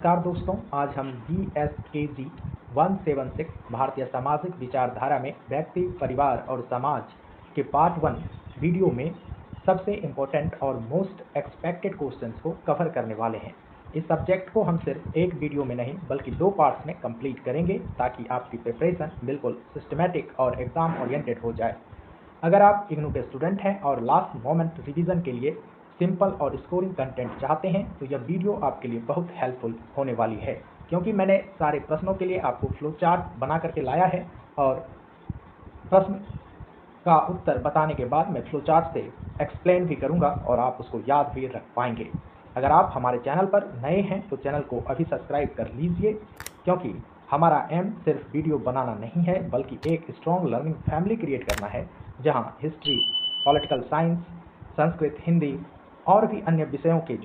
नमस्कार दोस्तों, आज हम BSKG 176 भारतीय सामाजिक विचारधारा में व्यक्ति, परिवार और समाज के पार्ट 1 वीडियो में सबसे इम्पोर्टेंट और मोस्ट एक्सपेक्टेड क्वेश्चंस को कवर करने वाले हैं। इस सब्जेक्ट को हम सिर्फ एक वीडियो में नहीं बल्कि 2 पार्ट्स में कंप्लीट करेंगे ताकि आपकी प्रिपरेशन बिल्कुल सिस्टमैटिक और एग्जाम ओरिएंटेड हो जाए। अगर आप इग्नू के स्टूडेंट हैं और लास्ट मोमेंट रिवीजन के लिए सिंपल और स्कोरिंग कंटेंट चाहते हैं तो यह वीडियो आपके लिए बहुत हेल्पफुल होने वाली है, क्योंकि मैंने सारे प्रश्नों के लिए आपको फ्लो चार्ट बना करके लाया है और प्रश्न का उत्तर बताने के बाद मैं फ्लो चार्ट से एक्सप्लेन भी करूंगा और आप उसको याद भी रख पाएंगे। अगर आप हमारे चैनल पर नए हैं तो चैनल को अभी सब्सक्राइब कर लीजिए, क्योंकि हमारा एम सिर्फ वीडियो बनाना नहीं है बल्कि एक स्ट्रॉन्ग लर्निंग फैमिली क्रिएट करना है, जहां history, political science, Sanskrit, Hindi और भी अन्य विषयों के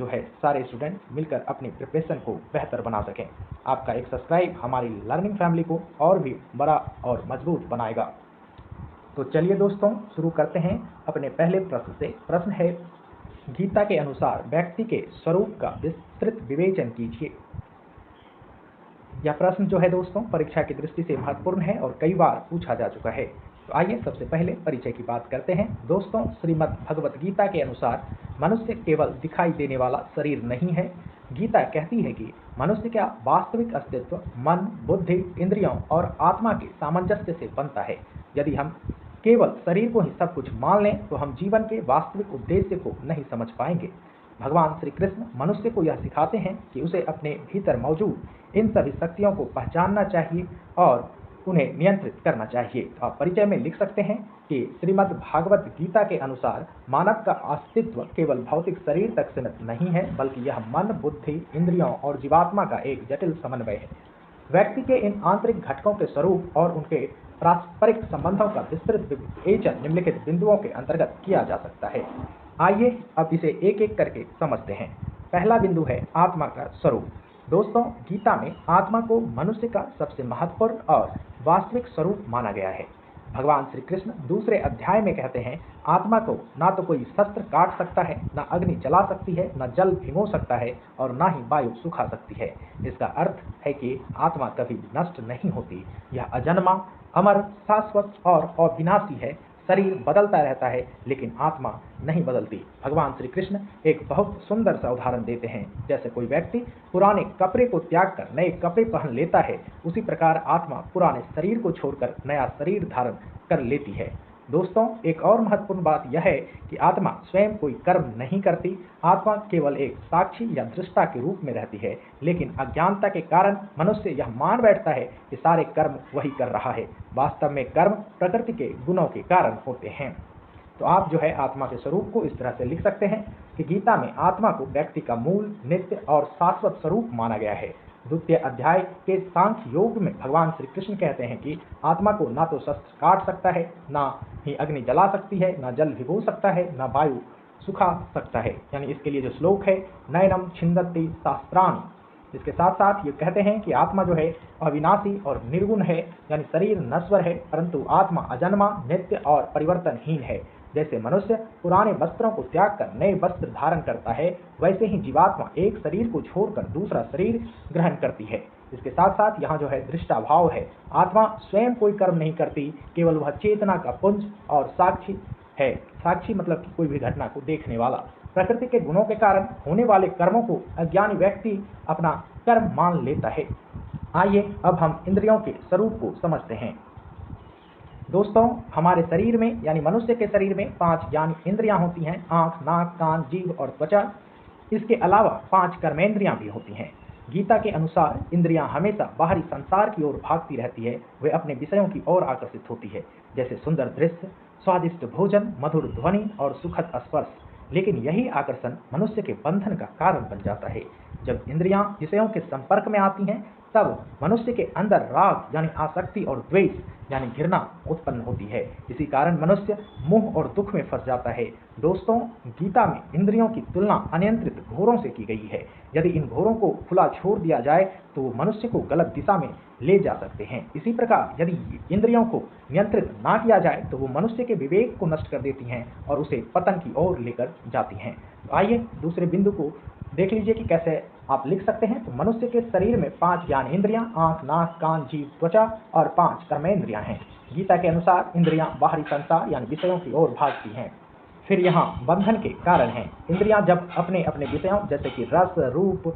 सारे स्टूडेंट मिलकर अपनी प्रिपरेशन को बेहतर बना सकें। आपका एक सब्सक्राइब हमारी लर्निंग फैमिली को और भी बड़ा और मजबूत बनाएगा। तो चलिए दोस्तों, शुरू करते हैं अपने पहले प्रश्न से। प्रश्न है, गीता के अनुसार व्यक्ति के स्वरूप का विस्तृत विवेचन कीजिए। यह प्रश्न दोस्तों परीक्षा की दृष्टि से महत्वपूर्ण है और कई बार पूछा जा चुका है। तो आइए सबसे पहले परिचय की बात करते हैं। दोस्तों, श्रीमद् भगवत गीता के अनुसार मनुष्य केवल दिखाई देने वाला शरीर नहीं है। गीता कहती है कि मनुष्य का वास्तविक अस्तित्व मन, बुद्धि, इंद्रियों और आत्मा के सामंजस्य से बनता है। यदि हम केवल शरीर को ही सब कुछ मान लें तो हम जीवन के वास्तविक उद्देश्य को नहीं समझ पाएंगे। भगवान श्री कृष्ण मनुष्य को यह सिखाते हैं कि उसे अपने भीतर मौजूद इन सभी शक्तियों को पहचानना चाहिए और उन्हें नियंत्रित करना चाहिए। तो आप परिचय में लिख सकते हैं कि श्रीमद् भागवत गीता के अनुसार मानव का अस्तित्व केवल भौतिक शरीर तक सीमित नहीं है, बल्कि यह मन, बुद्धि, इंद्रियों और जीवात्मा का एक जटिल समन्वय है। व्यक्ति के इन आंतरिक घटकों के स्वरूप और उनके पारस्परिक संबंधों का विस्तृत विवेचन निम्नलिखित बिंदुओं के अंतर्गत किया जा सकता है। आइए अब इसे एक एक करके समझते हैं। पहला बिंदु है आत्मा का स्वरूप। दोस्तों, गीता में आत्मा को मनुष्य का सबसे महत्वपूर्ण और वास्तविक स्वरूप माना गया है। भगवान श्री कृष्ण दूसरे अध्याय में कहते हैं, आत्मा को ना तो कोई शस्त्र काट सकता है, ना अग्नि जला सकती है, ना जल भिगो सकता है और ना ही वायु सुखा सकती है। इसका अर्थ है कि आत्मा कभी नष्ट नहीं होती। यह अजन्मा, अमर, शाश्वत और अविनाशी है। शरीर बदलता रहता है लेकिन आत्मा नहीं बदलती। भगवान श्री कृष्ण एक बहुत सुंदर सा उदाहरण देते हैं। जैसे कोई व्यक्ति पुराने कपड़े को त्याग कर नए कपड़े पहन लेता है, उसी प्रकार आत्मा पुराने शरीर को छोड़कर नया शरीर धारण कर लेती है। दोस्तों, एक और महत्वपूर्ण बात यह है कि आत्मा स्वयं कोई कर्म नहीं करती। आत्मा केवल एक साक्षी या दृष्टा के रूप में रहती है, लेकिन अज्ञानता के कारण मनुष्य यह मान बैठता है कि सारे कर्म वही कर रहा है। वास्तव में कर्म प्रकृति के गुणों के कारण होते हैं। तो आप आत्मा के स्वरूप को इस तरह से लिख सकते हैं कि गीता में आत्मा को व्यक्ति का मूल, नित्य और शाश्वत स्वरूप माना गया है। द्वितीय अध्याय के सांख्य योग में भगवान श्री कृष्ण कहते हैं कि आत्मा को ना तो शस्त्र काट सकता है, ना ही अग्नि जला सकती है, ना जल भिगो सकता है, ना वायु सुखा सकता है। यानी इसके लिए जो श्लोक है, नयनम छिंदति शास्त्राणि। इसके साथ साथ ये कहते हैं कि आत्मा अविनाशी और निर्गुण है, यानी शरीर नश्वर है, परंतु आत्मा अजन्मा, नित्य और परिवर्तनहीन है। जैसे मनुष्य पुराने वस्त्रों को त्याग कर नए वस्त्र धारण करता है, वैसे ही जीवात्मा एक शरीर को छोड़कर दूसरा शरीर ग्रहण करती है। इसके साथ साथ यहाँ दृष्टा भाव है। आत्मा स्वयं कोई कर्म नहीं करती, केवल वह चेतना का पुंज और साक्षी है। साक्षी मतलब कि कोई भी घटना को देखने वाला। प्रकृति के गुणों के कारण होने वाले कर्मों को अज्ञानी व्यक्ति अपना कर्म मान लेता है। आइए अब हम इंद्रियों के स्वरूप को समझते हैं। दोस्तों, हमारे शरीर में यानी मनुष्य के शरीर में 5 ज्ञान इंद्रियां होती हैं, आंख, नाक, कान, जीभ और त्वचा। इसके अलावा 5 कर्मेंद्रियां भी होती हैं। गीता के अनुसार इंद्रियां हमेशा बाहरी संसार की ओर भागती रहती है। वे अपने विषयों की ओर आकर्षित होती है, जैसे सुंदर दृश्य, स्वादिष्ट भोजन, मधुर ध्वनि और सुखद स्पर्श। लेकिन यही आकर्षण मनुष्य के बंधन का कारण बन जाता है। जब इंद्रियां विषयों के संपर्क में आती हैं, तब मनुष्य के अंदर राग यानी आसक्ति और द्वेष यानी घृणा उत्पन्न होती है। इसी कारण मनुष्य मोह और दुख में फंस जाता है। दोस्तों, गीता में इंद्रियों की तुलना अनियंत्रित घोड़ों से की गई है। यदि इन घोड़ों को खुला छोड़ दिया जाए तो वो मनुष्य को गलत दिशा में ले जा सकते हैं। इसी प्रकार यदि इंद्रियों को नियंत्रित ना किया जाए तो वो मनुष्य के विवेक को नष्ट कर देती हैं और उसे पतन की ओर लेकर जाती हैं। तो आइए दूसरे बिंदु को देख लीजिए कि कैसे आप लिख सकते हैं। तो मनुष्य के शरीर में 5 ज्ञान इंद्रियां, आंख, नाक, कान, जीभ, त्वचा और 5 कर्मेंद्रियां हैं। गीता के अनुसार इंद्रियां बाहरी संसार यानी विषयों की ओर भागती हैं। फिर यहाँ बंधन के कारण हैं। इंद्रियां जब अपने अपने विषयों जैसे कि रस, रूप,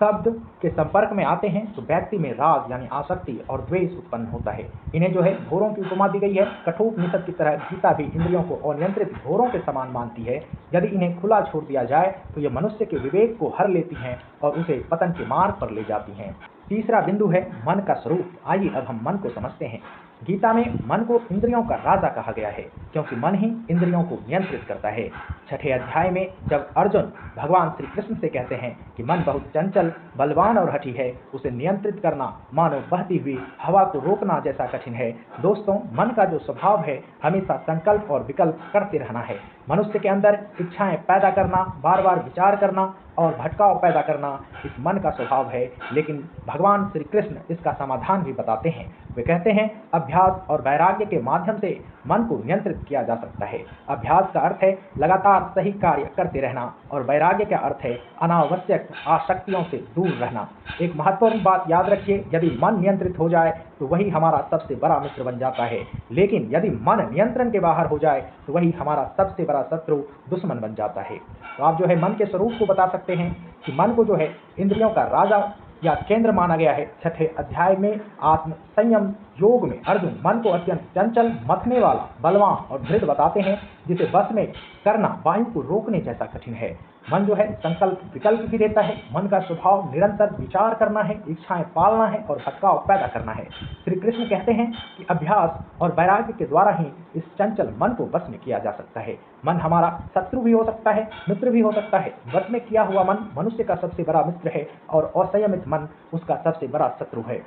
शब्द के संपर्क में आते हैं तो व्यक्ति में राग यानी आसक्ति और द्वेष उत्पन्न होता है। इन्हें जो है घोरों की उपमा दी गई है। कठोपनिषद की तरह गीता भी इंद्रियों को अनियंत्रित घोरों के समान मानती है। यदि इन्हें खुला छोड़ दिया जाए तो ये मनुष्य के विवेक को हर लेती हैं और उसे पतन के मार्ग पर ले जाती हैं। तीसरा बिंदु है मन का स्वरूप। आइए अब हम मन को समझते हैं। गीता में मन को इंद्रियों का राजा कहा गया है क्योंकि मन ही इंद्रियों को नियंत्रित करता है। 6ठे अध्याय में जब अर्जुन भगवान श्री कृष्ण से कहते हैं कि मन बहुत चंचल, बलवान और हठी है, उसे नियंत्रित करना मानो बहती हुई हवा को रोकना जैसा कठिन है। दोस्तों, मन का जो स्वभाव है हमेशा संकल्प और विकल्प करते रहना है। मनुष्य के अंदर इच्छाएं पैदा करना, बार बार विचार करना और भटकाव पैदा करना इस मन का स्वभाव है। लेकिन भगवान श्री कृष्ण इसका समाधान भी बताते हैं। वे कहते हैं अभ्यास और वैराग्य के माध्यम से मन को नियंत्रित किया जा सकता है। अभ्यास का अर्थ है लगातार सही कार्य करते रहना और वैराग्य का अर्थ है अनावश्यक आसक्तियों से दूर रहना। एक महत्वपूर्ण बात याद रखिए, यदि मन नियंत्रित हो जाए तो वही हमारा सबसे बड़ा मित्र बन जाता है। लेकिन यदि मन नियंत्रण के बाहर हो जाए तो वही हमारा सबसे बड़ा शत्रु, दुश्मन बन जाता है। तो आप जो है मन के स्वरूप को बता सकते हैं कि मन को जो है इंद्रियों का राजा या केंद्र माना गया है। 6ठे अध्याय में आत्म संयम योग में अर्जुन मन को अत्यंत चंचल, मथने वाला, बलवान और दृढ़ बताते हैं जिसे बस में करना वायु को रोकने जैसा कठिन है। मन जो है संकल्प विकल्प भी देता है। मन का स्वभाव निरंतर विचार करना है, इच्छाएं पालना है और भटकाव पैदा करना है। श्री कृष्ण कहते हैं कि अभ्यास और वैराग्य के द्वारा ही इस चंचल मन को वश में किया जा सकता है। मन हमारा शत्रु भी हो सकता है, मित्र भी हो सकता है। वश में किया हुआ मन मनुष्य का सबसे बड़ा मित्र है और असंयमित मन उसका सबसे बड़ा शत्रु है।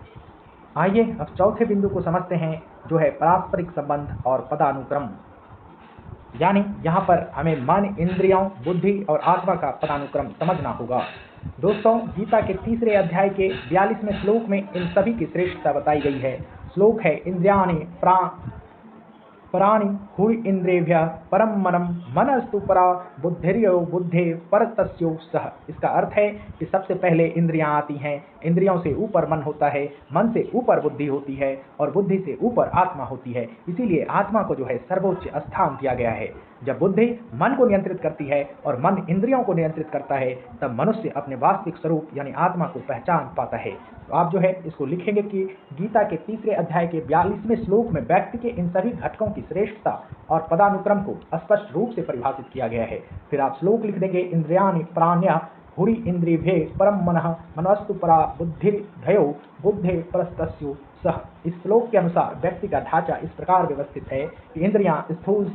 आइए अब चौथे बिंदु को समझते हैं जो है पारस्परिक संबंध और पदानुक्रम। यानी यहाँ पर हमें मन, इंद्रियों, बुद्धि और आत्मा का पदानुक्रम समझना होगा। दोस्तों, गीता के 3रे अध्याय के 42वें श्लोक में इन सभी की श्रेष्ठता बताई गई है। श्लोक है इंद्रियाणि पराणि हुई इंद्रियभ्यः परम मनम मनस्तु परा बुद्धिर्यो बुद्धे परतस्यो सह। इसका अर्थ है कि सबसे पहले इंद्रियां आती हैं, इंद्रियों से ऊपर मन होता है, मन से ऊपर बुद्धि होती है और बुद्धि से ऊपर आत्मा होती है। इसीलिए आत्मा को जो है सर्वोच्च स्थान दिया गया है। जब बुद्धि मन को नियंत्रित करती है और मन इंद्रियों को नियंत्रित करता है तब मनुष्य अपने वास्तविक स्वरूप यानी आत्मा को पहचान पाता है। तो आप जो है इसको लिखेंगे कि गीता के 3रे अध्याय के 42वें श्लोक में व्यक्ति के इन सभी घटकों की श्रेष्ठता और पदानुक्रम को स्पष्ट रूप से परिभाषित किया गया है। फिर आप श्लोक लिख देंगे इंद्रियाणि प्राण्यः हुरि इंद्रियभ्ये परम मनः मनस्तु परा बुद्धिर्भयो बुद्धे परस्तस्यो सह। इस श्लोक के अनुसार व्यक्ति का ढांचा इस प्रकार व्यवस्थित है कि इंद्रियां स्थूल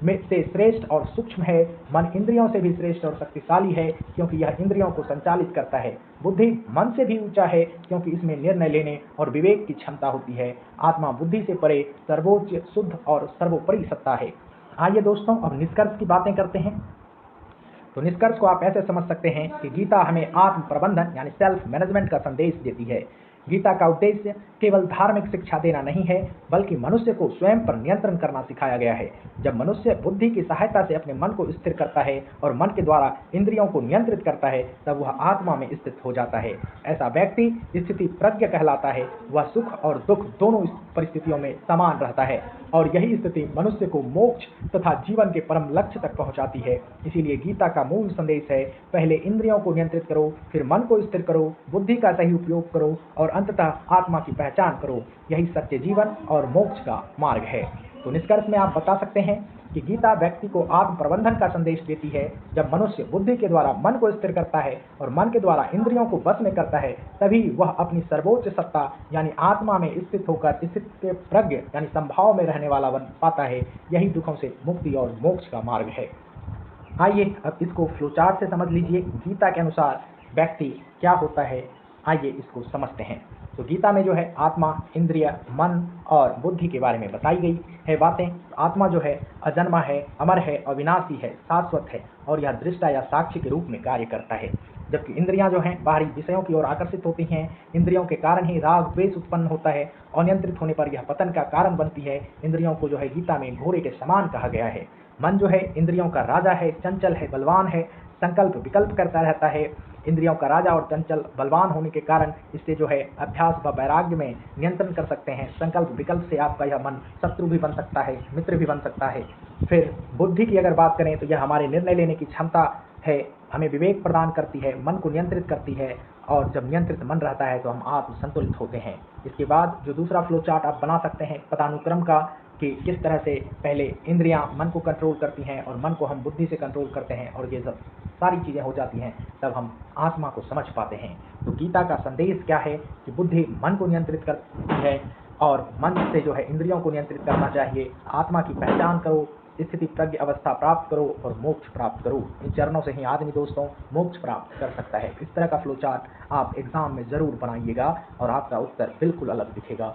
में से श्रेष्ठ और सूक्ष्म है। मन इंद्रियों से भी श्रेष्ठ और शक्तिशाली है क्योंकि यह इंद्रियों को संचालित करता है। बुद्धि मन से भी ऊंचा है क्योंकि इसमें निर्णय लेने और विवेक की क्षमता होती है। आत्मा बुद्धि से परे सर्वोच्च, शुद्ध और सर्वोपरि सत्ता है। आइए दोस्तों अब निष्कर्ष की बातें करते हैं। तो निष्कर्ष को आप ऐसे समझ सकते हैं कि गीता हमें आत्म प्रबंधन यानी सेल्फ मैनेजमेंट का संदेश देती है। गीता का उद्देश्य केवल धार्मिक शिक्षा देना नहीं है बल्कि मनुष्य को स्वयं पर नियंत्रण करना सिखाया गया है। जब मनुष्य बुद्धि की सहायता से अपने मन को स्थिर करता है और मन के द्वारा इंद्रियों को नियंत्रित करता है तब वह आत्मा में स्थित हो जाता है। ऐसा व्यक्ति स्थिति प्रज्ञ कहलाता है। वह सुख और दुख दोनों परिस्थितियों में समान रहता है और यही स्थिति मनुष्य को मोक्ष तथा जीवन के परम लक्ष्य तक पहुंचाती है। इसीलिए गीता का मूल संदेश है पहले इंद्रियों को नियंत्रित करो, फिर मन को स्थिर करो, बुद्धि का सही उपयोग करो और अंततः आत्मा की पहचान करो। यही सत्य जीवन और मोक्ष का मार्ग है। तो निष्कर्ष में आप बता सकते हैं कि गीता व्यक्ति को आत्म प्रबंधन का संदेश देती है। जब मनुष्य बुद्धि के द्वारा मन को स्थिर करता है और मन के द्वारा इंद्रियों को वश में करता है तभी वह अपनी सर्वोच्च सत्ता यानी आत्मा में स्थित होकर स्थित प्रज्ञ यानी संभाव में रहने वाला बन पाता है। यही दुखों से मुक्ति और मोक्ष का मार्ग है। आइए अब इसको फ्लोचार्ट से समझ लीजिए। गीता के अनुसार व्यक्ति क्या होता है, आइए इसको समझते हैं। तो गीता में जो है आत्मा, इंद्रिय, मन और बुद्धि के बारे में बताई गई है बातें। आत्मा जो है अजन्मा है, अमर है, अविनाशी है, शाश्वत है और यह दृष्टा या साक्षी के रूप में कार्य करता है। जबकि इंद्रियां जो हैं बाहरी विषयों की ओर आकर्षित होती हैं। इंद्रियों के कारण ही राग द्वेष उत्पन्न होता है। अनियंत्रित होने पर यह पतन का कारण बनती है। इंद्रियों को जो है गीता में घोड़े के समान कहा गया है। मन जो है इंद्रियों का राजा है, चंचल है, बलवान है, संकल्प विकल्प करता रहता है। इंद्रियों का राजा और चंचल बलवान होने के कारण इससे जो है अभ्यास व वैराग्य में नियंत्रण कर सकते हैं। संकल्प विकल्प से आपका यह मन शत्रु भी बन सकता है, मित्र भी बन सकता है। फिर बुद्धि की अगर बात करें तो यह हमारे निर्णय लेने की क्षमता है, हमें विवेक प्रदान करती है, मन को नियंत्रित करती है, और जब नियंत्रित मन रहता है तो हम आत्म संतुलित होते हैं। इसके बाद जो दूसरा फ्लो चार्ट आप बना सकते हैं पदानुक्रम का, कि किस तरह से पहले इंद्रियां मन को कंट्रोल करती हैं और मन को हम बुद्धि से कंट्रोल करते हैं, और ये जब सारी चीज़ें हो जाती हैं तब हम आत्मा को समझ पाते हैं। तो गीता का संदेश क्या है कि बुद्धि मन को नियंत्रित करती है और मन से जो है इंद्रियों को नियंत्रित करना चाहिए। आत्मा की पहचान करो, स्थिति प्रज्ञ अवस्था प्राप्त करो और मोक्ष प्राप्त करो। इन चरणों से ही आदमी दोस्तों मोक्ष प्राप्त कर सकता है। इस तरह का फ्लो चार्ट आप एग्जाम में ज़रूर बनाइएगा और आपका उत्तर बिल्कुल अलग दिखेगा।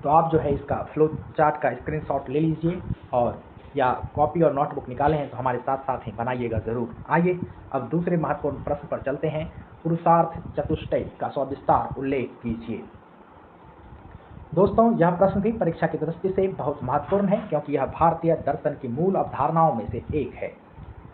तो आप जो है इसका फ्लो चार्ट का स्क्रीनशॉट ले लीजिए और या कॉपी और नोटबुक निकाले हैं तो हमारे साथ साथ ही बनाइएगा ज़रूर। आइए अब दूसरे महत्वपूर्ण प्रश्न पर चलते हैं। पुरुषार्थ चतुष्टय का सविस्तार उल्लेख कीजिए। दोस्तों यह प्रश्न भी परीक्षा की दृष्टि से बहुत महत्वपूर्ण है, क्योंकि यह भारतीय दर्शन की मूल अवधारणाओं में से एक है।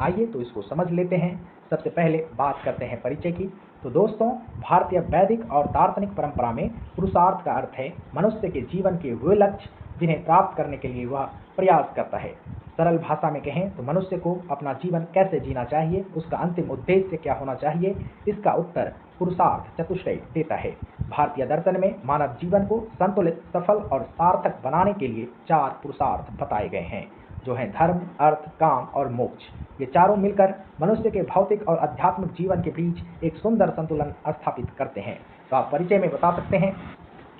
आइए तो इसको समझ लेते हैं। सबसे पहले बात करते हैं परिचय की। तो दोस्तों भारतीय वैदिक और दार्शनिक परंपरा में पुरुषार्थ का अर्थ है मनुष्य के जीवन के वे लक्ष्य जिन्हें प्राप्त करने के लिए वह प्रयास करता है। सरल भाषा में कहें तो मनुष्य को अपना जीवन कैसे जीना चाहिए, उसका अंतिम उद्देश्य क्या होना चाहिए, इसका उत्तर पुरुषार्थ चतुष्टय देता है। भारतीय दर्शन में मानव जीवन को संतुलित, सफल और सार्थक बनाने के लिए 4 पुरुषार्थ बताए गए हैं, जो हैं धर्म, अर्थ, काम और मोक्ष। ये चारों मिलकर मनुष्य के भौतिक और आध्यात्मिक जीवन के बीच एक सुंदर संतुलन स्थापित करते हैं। तो आप परिचय में बता सकते हैं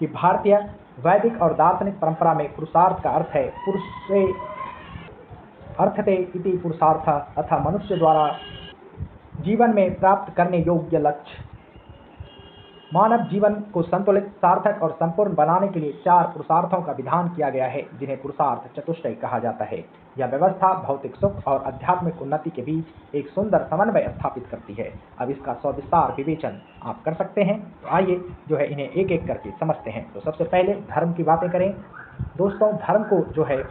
कि भारतीय वैदिक और दार्शनिक परंपरा में पुरुषार्थ का अर्थ है पुरुषे अर्थते इति पुरुषार्थ, अथवा मनुष्य द्वारा जीवन में प्राप्त करने योग्य लक्ष्य। मानव जीवन को संतुलित, सार्थक और संपूर्ण बनाने के लिए 4 पुरुषार्थों का विधान किया गया है, जिन्हें पुरुषार्थ चतुष्टय कहा जाता है। यह व्यवस्था भौतिक सुख और आध्यात्मिक उन्नति के बीच एक सुंदर समन्वय स्थापित करती है। अब इसका सविस्तार विवेचन आप कर सकते हैं। तो आइए जो है इन्हें एक एक करके समझते हैं। तो सबसे पहले धर्म की बातें करें। दोस्तों धर्म को जो है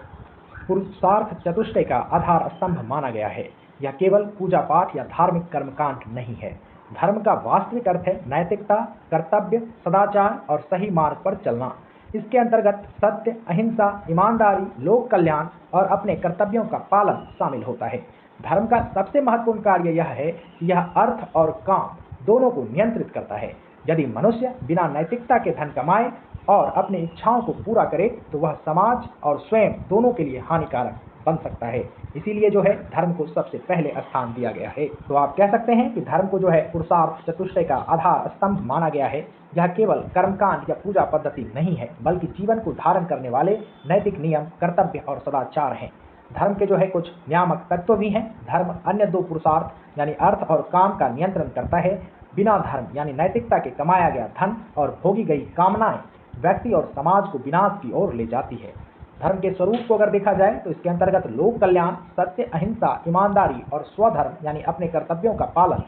पुरुषार्थ चतुष्टय का आधार स्तंभ माना गया है। यह केवल पूजा पाठ या धार्मिक कर्मकांड नहीं है। धर्म का वास्तविक अर्थ है नैतिकता, कर्तव्य, सदाचार और सही मार्ग पर चलना। इसके अंतर्गत सत्य, अहिंसा, ईमानदारी, लोक कल्याण और अपने कर्तव्यों का पालन शामिल होता है। धर्म का सबसे महत्वपूर्ण कार्य यह है कि यह अर्थ और काम दोनों को नियंत्रित करता है। यदि मनुष्य बिना नैतिकता के धन कमाए और अपनी इच्छाओं को पूरा करे तो वह समाज और स्वयं दोनों के लिए हानिकारक बन सकता है। इसीलिए जो है धर्म को सबसे पहले स्थान दिया गया है। तो आप कह सकते हैं कि धर्म को जो है पुरुषार्थ चतुष्टय का आधार स्तंभ माना गया है। यह केवल कर्मकांड या पूजा पद्धति नहीं है, बल्कि जीवन को धारण करने वाले नैतिक नियम, कर्तव्य और सदाचार हैं। धर्म के जो है कुछ नियामक तत्व भी हैं। धर्म अन्य 2 पुरुषार्थ यानी अर्थ और काम का नियंत्रण करता है। बिना धर्म यानी नैतिकता के कमाया गया धन और भोगी गई कामनाएं व्यक्ति और समाज को विनाश की ओर ले जाती है। धर्म के स्वरूप को अगर देखा जाए तो इसके अंतर्गत लोक कल्याण, सत्य, अहिंसा, ईमानदारी और स्वधर्म यानी अपने कर्तव्यों का पालन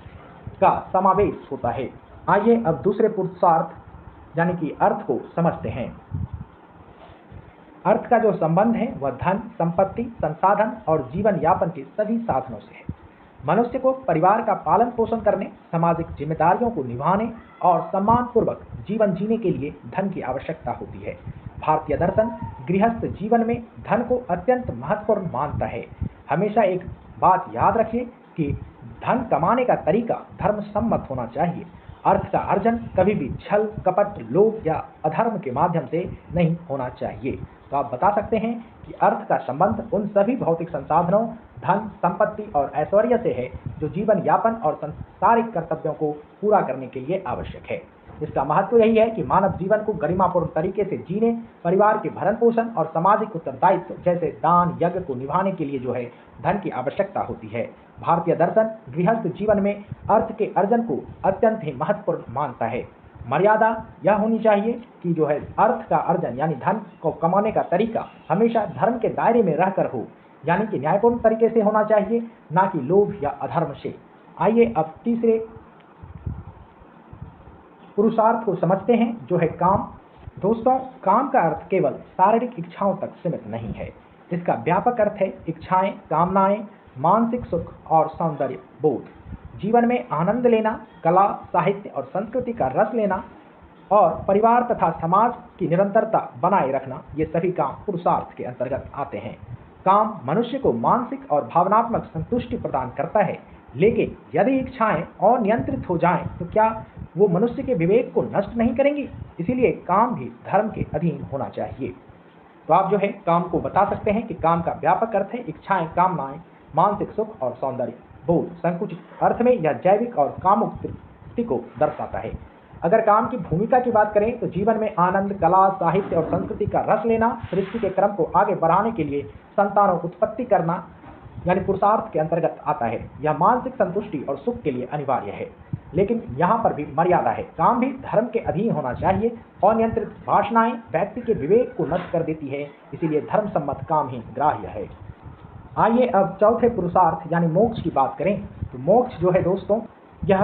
का समावेश होता है। आइए अब दूसरे पुरुषार्थ यानी कि अर्थ को समझते हैं। अर्थ का जो संबंध है वह धन, संपत्ति, संसाधन और जीवन यापन के सभी साधनों से है। मनुष्य को परिवार का पालन पोषण करने, सामाजिक जिम्मेदारियों को निभाने और सम्मानपूर्वक जीवन जीने के लिए धन की आवश्यकता होती है। भारतीय दर्शन गृहस्थ जीवन में धन को अत्यंत महत्वपूर्ण मानता है। हमेशा एक बात याद रखिए कि धन कमाने का तरीका धर्म सम्मत होना चाहिए। अर्थ का अर्जन कभी भी छल, कपट, लोभ या अधर्म के माध्यम से नहीं होना चाहिए। तो आप बता सकते हैं कि अर्थ का संबंध उन सभी भौतिक संसाधनों, धन, संपत्ति और ऐश्वर्य से है जो जीवन यापन और सांसारिक कर्तव्यों को पूरा करने के लिए आवश्यक है। इसका महत्व यही है कि मानव जीवन को गरिमापूर्ण तरीके से जीने, परिवार के भरण पोषण और सामाजिक उत्तरदायित्व जैसे दान, यज्ञ को निभाने के लिए जो है धन की आवश्यकता होती है। भारतीय दर्शन गृहस्थ जीवन में अर्थ के अर्जन को अत्यंत ही महत्वपूर्ण मानता है। मर्यादा यह होनी चाहिए कि जो है अर्थ का अर्जन यानी धन को कमाने का तरीका हमेशा धर्म के दायरे में रहकर हो, यानी कि न्यायपूर्ण तरीके से होना चाहिए, ना कि लोभ या अधर्म से। आइए अब तीसरे पुरुषार्थ को समझते हैं, जो है काम। दोस्तों काम का अर्थ केवल शारीरिक इच्छाओं तक सीमित नहीं है। इसका व्यापक अर्थ है इच्छाएं, कामनाएं मानसिक सुख और सौंदर्य बोध, जीवन में आनंद लेना, कला, साहित्य और संस्कृति का रस लेना और परिवार तथा समाज की निरंतरता बनाए रखना, ये सभी काम पुरुषार्थ के अंतर्गत आते हैं। काम मनुष्य को मानसिक और भावनात्मक संतुष्टि प्रदान करता है, लेकिन यदि इच्छाएं अनियंत्रित हो जाएं तो क्या वो मनुष्य के विवेक को नष्ट नहीं करेंगी? इसीलिए काम भी धर्म के अधीन होना चाहिए। तो आप जो है काम को बता सकते हैं कि काम का व्यापक अर्थ है इच्छाएं, कामनाएं, मानसिक सुख और सौंदर्य बोध। संकुचित अर्थ में यह जैविक और कामुक तृप्ति को दर्शाता है। अगर काम की भूमिका की बात करें तो जीवन में आनंद, कला, साहित्य और संस्कृति का रस लेना, सृष्टि के क्रम को आगे बढ़ाने के लिए संतानों उत्पत्ति करना यानी पुरुषार्थ के अंतर्गत आता है। यह मानसिक संतुष्टि और सुख के लिए अनिवार्य है, लेकिन यहाँ पर भी मर्यादा है। काम भी धर्म के अधीन होना चाहिए। अनियंत्रित वासनाएं व्यक्ति के विवेक को नष्ट कर देती है, इसीलिए धर्म सम्मत काम ही ग्राह्य है। आइए अब चौथे पुरुषार्थ यानी मोक्ष की बात करें। तो मोक्ष जो है दोस्तों, यह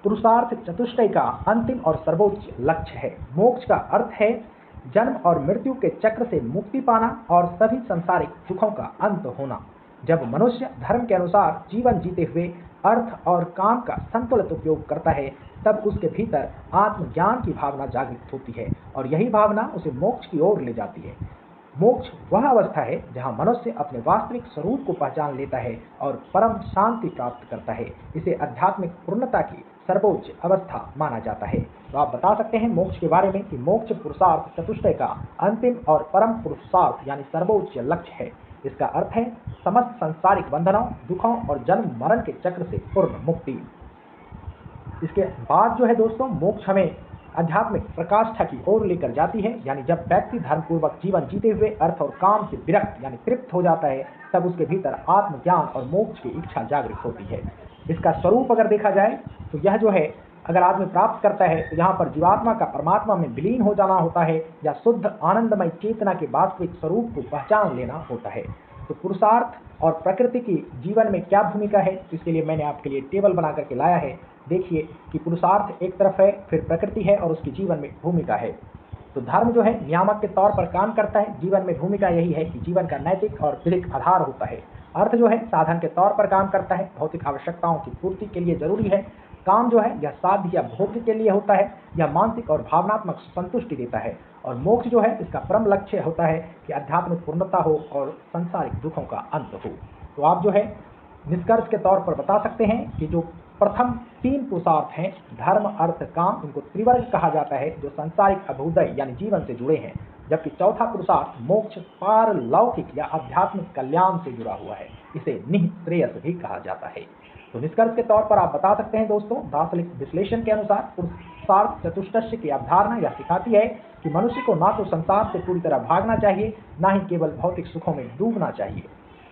पुरुषार्थ चतुष्टय का अंतिम और सर्वोच्च लक्ष्य है। मोक्ष का अर्थ है जन्म और मृत्यु के चक्र से मुक्ति पाना और सभी सांसारिक दुखों का अंत होना। जब मनुष्य धर्म के अनुसार जीवन जीते हुए अर्थ और काम का संतुलित उपयोग करता है, तब उसके भीतर आत्मज्ञान की भावना जागृत होती है और यही भावना उसे मोक्ष की ओर ले जाती है। मोक्ष वह अवस्था है जहाँ मनुष्य अपने वास्तविक स्वरूप को पहचान लेता है और परम शांति प्राप्त करता है। इसे आध्यात्मिक पूर्णता की सर्वोच्च अवस्था माना जाता है। तो आप बता सकते हैं मोक्ष के बारे में कि मोक्ष पुरुषार्थ चतुष्टय का अंतिम और परम पुरुषार्थ यानी सर्वोच्च लक्ष्य है। इसका अर्थ है समस्त सांसारिक बंधनों, दुखों और जन्म मरण के चक्र से पूर्ण मुक्ति। इसके बाद जो है दोस्तों, मोक्ष हमें आध्यात्मिक प्रकाष्ठा की ओर लेकर जाती है। यानी जब व्यक्ति धर्मपूर्वक जीवन जीते हुए अर्थ और काम से विरक्त यानी तृप्त हो जाता है, तब उसके भीतर आत्मज्ञान और मोक्ष की इच्छा जागृत होती है। इसका स्वरूप अगर देखा जाए तो यह जो है अगर आदमी प्राप्त करता है तो यहाँ पर जीवात्मा का परमात्मा में विलीन हो जाना होता है या शुद्ध आनंदमय चेतना के वास्तविक स्वरूप को पहचान लेना होता है। तो पुरुषार्थ और प्रकृति की जीवन में क्या भूमिका है, तो इसके लिए मैंने आपके लिए टेबल बना करके लाया है। देखिए कि पुरुषार्थ एक तरफ है, फिर प्रकृति है और उसकी जीवन में भूमिका है। तो धर्म जो है नियामक के तौर पर काम करता है। जीवन में भूमिका यही है कि जीवन का नैतिक और विधिक आधार होता है। अर्थ जो है साधन के तौर पर काम करता है, भौतिक आवश्यकताओं की पूर्ति के लिए जरूरी है। काम जो है यह साध्य या भोग्य के लिए होता है, यह मानसिक और भावनात्मक संतुष्टि देता है। और मोक्ष जो है इसका परम लक्ष्य होता है कि आध्यात्मिक पूर्णता हो और सांसारिक दुखों का अंत हो। तो आप जो है निष्कर्ष के तौर पर बता सकते हैं कि जो प्रथम 3 पुरुषार्थ हैं, धर्म, अर्थ, काम, इनको त्रिवर्ग कहा जाता है, जो सांसारिक अभ्युदय यानी जीवन से जुड़े हैं। जबकि चौथा पुरुषार्थ मोक्ष पारलौकिक या आध्यात्मिक कल्याण से जुड़ा हुआ है, इसे निःश्रेयस भी कहा जाता है। तो निष्कर्ष के तौर पर आप बता सकते हैं दोस्तों, दार्शनिक विश्लेषण के अनुसार पुरुषार्थ चतुष्टय की अवधारणा यह सिखाती है कि मनुष्य को ना तो संसार से पूरी तरह भागना चाहिए, ना ही केवल भौतिक सुखों में डूबना चाहिए।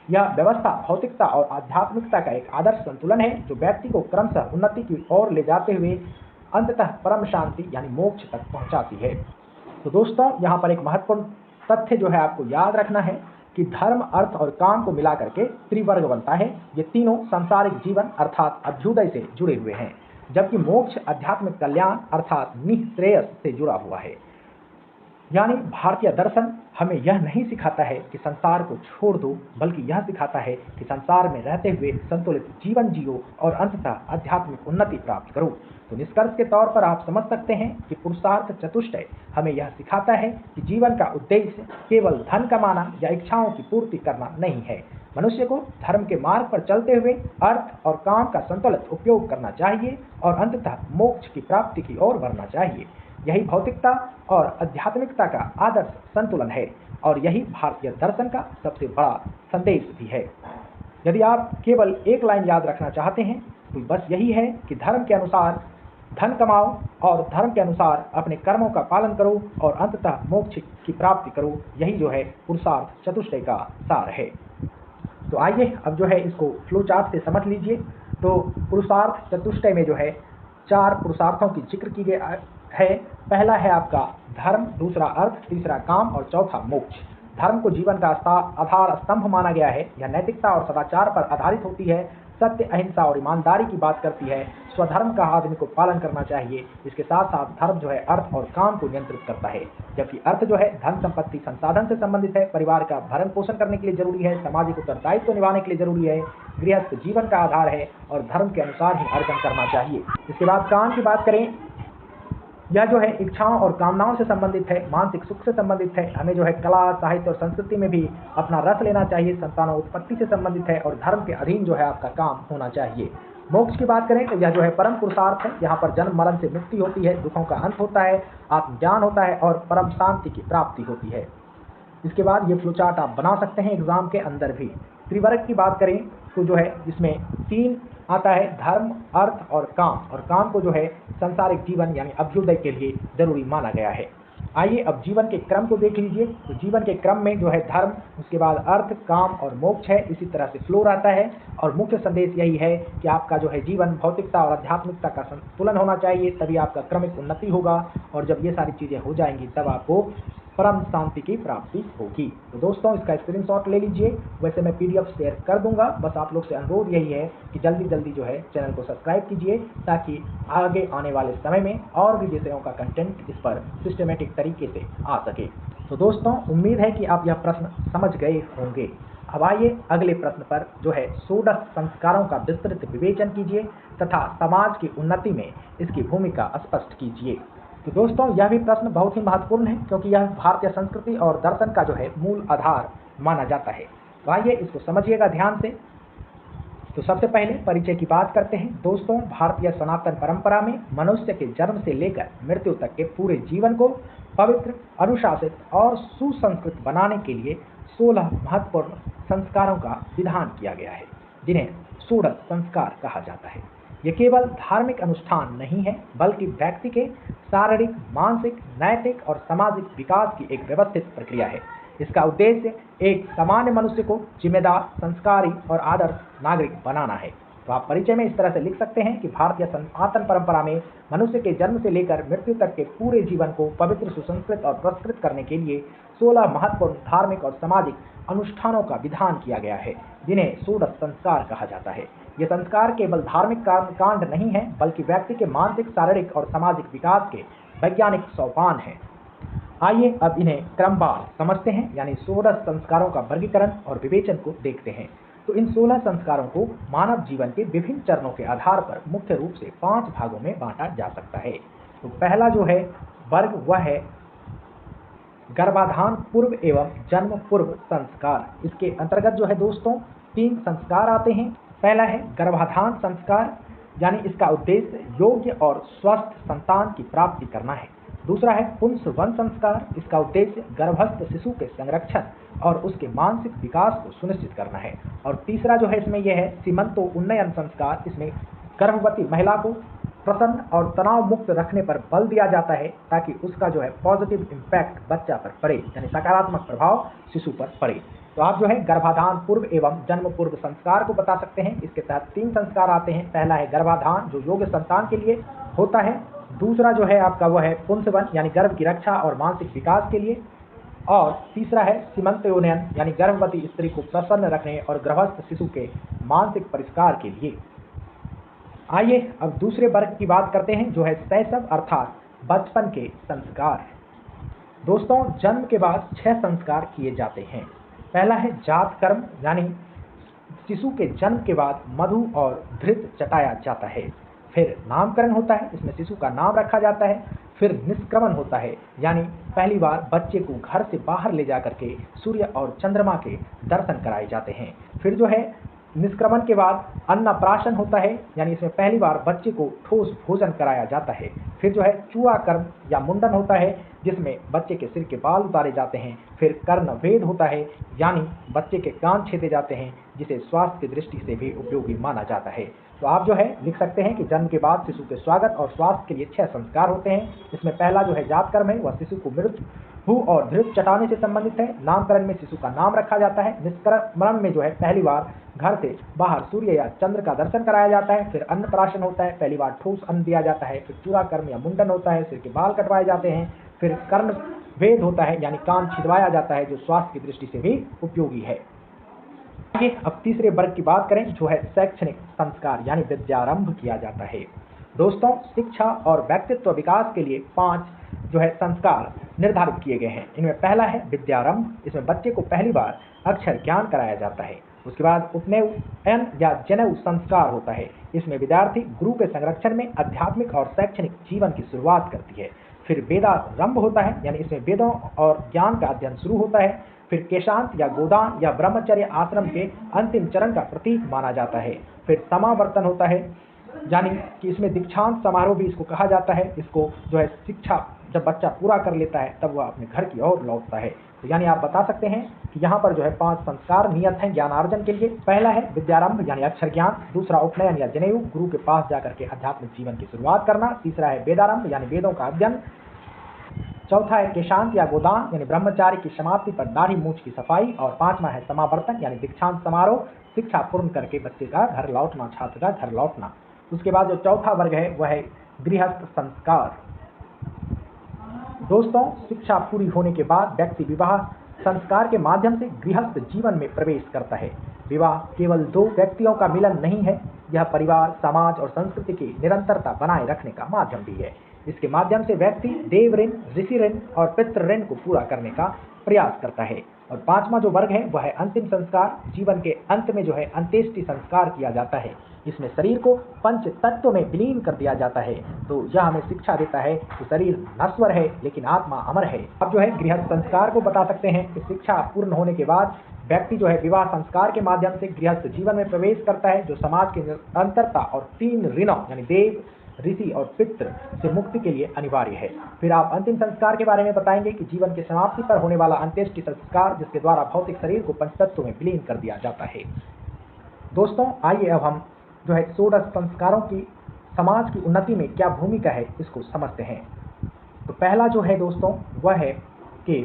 यह व्यवस्था भौतिकता और आध्यात्मिकता का एक आदर्श संतुलन है, जो व्यक्ति को क्रमशः उन्नति की ओर ले जाते हुए अंततः परम शांति यानी मोक्ष तक पहुंचाती है। तो दोस्तों, यहाँ पर एक महत्वपूर्ण तथ्य जो है आपको याद रखना है कि धर्म, अर्थ और काम को मिलाकर के त्रिवर्ग बनता है। ये तीनों सांसारिक जीवन अर्थात अभ्युदय से जुड़े हुए हैं, जबकि मोक्ष आध्यात्मिक कल्याण अर्थात निःश्रेयस से जुड़ा हुआ है। यानी भारतीय दर्शन हमें यह नहीं सिखाता है कि संसार को छोड़ दो, बल्कि यह सिखाता है कि संसार में रहते हुए संतुलित जीवन जियो और अंततः आध्यात्मिक उन्नति प्राप्त करो। तो निष्कर्ष के तौर पर आप समझ सकते हैं कि पुरुषार्थ चतुष्टय हमें यह सिखाता है कि जीवन का उद्देश्य केवल धन कमाना या इच्छाओं की पूर्ति करना नहीं है। मनुष्य को धर्म के मार्ग पर चलते हुए अर्थ और काम का संतुलित उपयोग करना चाहिए और अंततः मोक्ष की प्राप्ति की ओर बढ़ना चाहिए। यही भौतिकता और आध्यात्मिकता का आदर्श संतुलन है और यही भारतीय दर्शन का सबसे बड़ा संदेश भी है। यदि आप केवल एक लाइन याद रखना चाहते हैं तो बस यही है कि धर्म के अनुसार धन कमाओ और धर्म के अनुसार अपने कर्मों का पालन करो और अंततः मोक्ष की प्राप्ति करो। यही जो है पुरुषार्थ चतुष्टय का सार है। तो आइए अब जो है इसको फ्लो चार्ट से समझ लीजिए। तो पुरुषार्थ चतुष्टय में जो है 4 पुरुषार्थों की जिक्र की गई है। पहला है आपका धर्म, दूसरा अर्थ, तीसरा काम और चौथा मोक्ष। धर्म को जीवन का आधार स्तंभ माना गया है। यह नैतिकता और सदाचार पर आधारित होती है, सत्य, अहिंसा और ईमानदारी की बात करती है। स्वधर्म का आदमी को पालन करना चाहिए। इसके साथ साथ धर्म जो है अर्थ और काम को नियंत्रित करता है, जबकि अर्थ जो है धन संपत्ति संसाधन से संबंधित है, परिवार का भरण पोषण करने के लिए जरूरी है, सामाजिक उत्तरदायित्व निभाने के लिए जरूरी है, गृहस्थ जीवन का आधार है और धर्म के अनुसार ही अर्जन करना चाहिए। इसके बाद काम की बात करें, यह जो है इच्छाओं और कामनाओं से संबंधित है, मानसिक सुख से संबंधित है। हमें जो है कला, साहित्य और संस्कृति में भी अपना रस लेना चाहिए। संतानों उत्पत्ति से संबंधित है और धर्म के अधीन जो है आपका काम होना चाहिए। मोक्ष की बात करें तो यह जो है परम पुरुषार्थ है। यहाँ पर जन्म मरण से मुक्ति होती है, दुखों का अंत होता है, आत्मज्ञान होता है और परम शांति की प्राप्ति होती है। इसके बाद ये फ्लोचार्ट आप बना सकते हैं एग्जाम के अंदर भी। त्रिवर्ग की बात करें तो जो है इसमें 3 आता है, धर्म, अर्थ और काम को जो है सांसारिक जीवन यानी अभ्युदय के लिए जरूरी माना गया है। आइए अब जीवन के क्रम को देख लीजिए। तो जीवन के क्रम में जो है धर्म, उसके बाद अर्थ, काम और मोक्ष है, इसी तरह से फ्लो रहता है। और मुख्य संदेश यही है कि आपका जो है जीवन भौतिकता और आध्यात्मिकता का संतुलन होना चाहिए, तभी आपका क्रमिक उन्नति होगा। और जब ये सारी चीज़ें हो जाएंगी तब आपको परम शांति की प्राप्ति होगी। तो दोस्तों इसका स्क्रीनशॉट ले लीजिए। वैसे मैं PDF शेयर कर दूंगा। बस आप लोग से अनुरोध यही है कि जल्दी जो है चैनल को सब्सक्राइब कीजिए, ताकि आगे आने वाले समय में और भी विषयों का कंटेंट इस पर सिस्टमेटिक तरीके से आ सके। तो दोस्तों उम्मीद है कि आप यह प्रश्न समझ गए होंगे। अब आइए अगले प्रश्न पर जो है 16 संस्कारों का विस्तृत विवेचन कीजिए तथा समाज की उन्नति में इसकी भूमिका स्पष्ट कीजिए। तो दोस्तों यह भी प्रश्न बहुत ही महत्वपूर्ण है, क्योंकि यह भारतीय संस्कृति और दर्शन का जो है मूल आधार माना जाता है। तो आइए इसको समझिएगा ध्यान से। तो सबसे पहले परिचय की बात करते हैं। दोस्तों भारतीय सनातन परंपरा में मनुष्य के जन्म से लेकर मृत्यु तक के पूरे जीवन को पवित्र, अनुशासित और सुसंस्कृत बनाने के लिए 16 महत्वपूर्ण संस्कारों का विधान किया गया है, जिन्हें षोडश संस्कार कहा जाता है। ये केवल धार्मिक अनुष्ठान नहीं है, बल्कि व्यक्ति के शारीरिक, मानसिक, नैतिक और सामाजिक विकास की एक व्यवस्थित प्रक्रिया है। इसका उद्देश्य एक सामान्य मनुष्य को जिम्मेदार, संस्कारी और आदर्श नागरिक बनाना है। तो आप परिचय में इस तरह से लिख सकते हैं कि भारतीय सनातन परंपरा में मनुष्य के जन्म से लेकर मृत्यु तक के पूरे जीवन को पवित्र, सुसंस्कृत और पुरस्कृत करने के लिए 16 महत्वपूर्ण धार्मिक और सामाजिक अनुष्ठानों का विधान किया गया है, जिन्हें षोडश संस्कार कहा जाता है। ये संस्कार केवल धार्मिक कांड नहीं है, बल्कि व्यक्ति के मानसिक, शारीरिक और सामाजिक विकास के वैज्ञानिक सोपान हैं। आइए अब इन्हें क्रमवार समझते हैं, यानी 16 संस्कारों का वर्गीकरण और विवेचन को देखते हैं। तो इन 16 संस्कारों को मानव जीवन के विभिन्न चरणों के आधार पर मुख्य रूप से 5 भागों में बांटा जा सकता है। तो पहला जो है वर्ग वह है गर्भाधान पूर्व एवं जन्म पूर्व संस्कार। इसके अंतर्गत जो है दोस्तों 3 संस्कार आते हैं। पहला है गर्भाधान संस्कार, यानी इसका उद्देश्य योग्य और स्वस्थ संतान की प्राप्ति करना है। दूसरा है पुंसवन संस्कार, इसका उद्देश्य गर्भस्थ शिशु के संरक्षण और उसके मानसिक विकास को सुनिश्चित करना है। और तीसरा जो है इसमें यह है सीमंतो उन्नयन संस्कार, इसमें गर्भवती महिला को प्रसन्न और तनाव मुक्त रखने पर बल दिया जाता है, ताकि उसका जो है पॉजिटिव इम्पैक्ट बच्चा पर पड़े, यानी सकारात्मक प्रभाव शिशु पर पड़े। तो आप जो है गर्भाधान पूर्व एवं जन्म पूर्व संस्कार को बता सकते हैं। इसके तहत 3 संस्कार आते हैं। पहला है गर्भाधान, जो योग्य संतान के लिए होता है। दूसरा जो है आपका वह है पुंसवन, यानी गर्भ की रक्षा और मानसिक विकास के लिए। और तीसरा है सीमंतोन्नयन, यानी गर्भवती स्त्री को प्रसन्न रखने और गर्भस्थ शिशु के मानसिक परिष्कार के लिए। आइए अब दूसरे वर्ग की बात करते हैं, जो है शैशव अर्थात बचपन के संस्कार। दोस्तों जन्म के बाद 6 संस्कार किए जाते हैं। पहला है जात कर्म, यानी शिशु के जन्म के बाद मधु और घृत चटाया जाता है। फिर नामकरण होता है, इसमें शिशु का नाम रखा जाता है। फिर निष्क्रमण होता है, यानी पहली बार बच्चे को घर से बाहर ले जाकर के सूर्य और चंद्रमा के दर्शन कराए जाते हैं। फिर जो है निष्क्रमण के बाद अन्नप्राशन होता है, यानी इसमें पहली बार बच्चे को ठोस भोजन कराया जाता है। फिर जो है चूड़ा कर्म या मुंडन होता है, जिसमें बच्चे के सिर के बाल उतारे जाते हैं। फिर कर्णवेद होता है, यानी बच्चे के कान छेदे जाते हैं, जिसे स्वास्थ्य की दृष्टि से भी उपयोगी माना जाता है। तो आप जो है लिख सकते हैं कि जन्म के बाद शिशु के स्वागत और स्वास्थ्य के लिए 6 संस्कार होते हैं। इसमें पहला जो है जात कर्म है, वह शिशु को मृत्यु और घृत चटाने से संबंधित है। नामकरण में शिशु का नाम रखा जाता है। निष्क्रमण में जो है पहली बार घर से बाहर सूर्य या चंद्र का दर्शन कराया जाता है। फिर अन्नप्राशन होता है, पहली बार ठोस अन्न दिया जाता है। फिर चूड़ा कर्म या मुंडन होता है, सिर के बाल कटवाए जाते हैं। फिर कर्ण वेद होता है यानी कान छिदवाया जाता है, जो स्वास्थ्य की दृष्टि से भी उपयोगी है। आइए अब तीसरे वर्ग की बात करें, जो है शैक्षणिक संस्कार यानी विद्यारंभ किया जाता है। दोस्तों, शिक्षा और व्यक्तित्व विकास के लिए 5 जो है संस्कार निर्धारित किए गए हैं। इनमें पहला है विद्यारंभ। इसमें बच्चे को पहली बार अक्षर ज्ञान कराया जाता है। उसके बाद उपनयन या जनेऊ संस्कार होता है। इसमें विद्यार्थी गुरु के संरक्षण में आध्यात्मिक और शैक्षणिक जीवन की शुरुआत करती है। फिर वेदारंभ होता है, यानी इसमें वेदों और ज्ञान का अध्ययन शुरू होता है। फिर केशांत या गोदान या ब्रह्मचर्य आश्रम के अंतिम चरण का प्रतीक माना जाता है। फिर समावर्तन होता है, यानी कि इसमें दीक्षांत समारोह भी इसको कहा जाता है। इसको जो है शिक्षा जब बच्चा पूरा कर लेता है तब वह अपने घर की ओर लौटता है। तो यानी आप बता सकते हैं कि यहाँ पर जो है 5 संस्कार नियत हैं ज्ञानार्जन के लिए। पहला है विद्यारंभ यानी अक्षर ज्ञान। दूसरा उपनयन या जनेऊ, गुरु के पास जाकर के आध्यात्मिक जीवन की शुरुआत करना। तीसरा है वेदारंभ यानी वेदों का अध्ययन। चौथा है केशांत या गोदान यानी ब्रह्मचार्य की समाप्ति पर दाढ़ी मूछ की सफाई। और पांचवा है समावर्तन यानी दीक्षांत समारोह, शिक्षा पूर्ण करके बच्चे का घर लौटना, छात्र का घर लौटना। उसके बाद जो चौथा वर्ग है वह है गृहस्थ संस्कार। दोस्तों, शिक्षा पूरी होने के बाद व्यक्ति विवाह संस्कार के माध्यम से गृहस्थ जीवन में प्रवेश करता है। विवाह केवल 2 व्यक्तियों का मिलन नहीं है, यह परिवार, समाज और संस्कृति की निरंतरता बनाए रखने का माध्यम भी है। इसके माध्यम से व्यक्ति देव ऋण, ऋषि ऋण और पितृ ऋण को पूरा करने का प्रयास करता है। और पांचवा जो वर्ग है वह है अंतिम संस्कार। जीवन के अंत में जो है अंत्येष्टि संस्कार किया जाता है। इसमें शरीर को पंच तत्व में विलीन कर दिया जाता है। तो यह हमें शिक्षा देता है कि शरीर नश्वर है लेकिन आत्मा अमर है। अब जो है गृहस्थ संस्कार को बता सकते हैं कि शिक्षा पूर्ण होने के बाद व्यक्ति जो है विवाह संस्कार के माध्यम से गृहस्थ जीवन में प्रवेश करता है, जो समाज की निरंतरता और 3 ऋणों यानी देव, ऋषि और पितृ से मुक्ति के लिए अनिवार्य है। फिर आप अंतिम संस्कार के बारे में बताएंगे कि जीवन की समाप्ति पर होने वाला अंत्येष्टि संस्कार, जिसके द्वारा भौतिक शरीर को पंचतत्व में विलीन कर दिया जाता है। दोस्तों, आइए अब हम जो है 16 संस्कारों की समाज की उन्नति में क्या भूमिका है इसको समझते हैं। तो पहला जो है दोस्तों वह है कि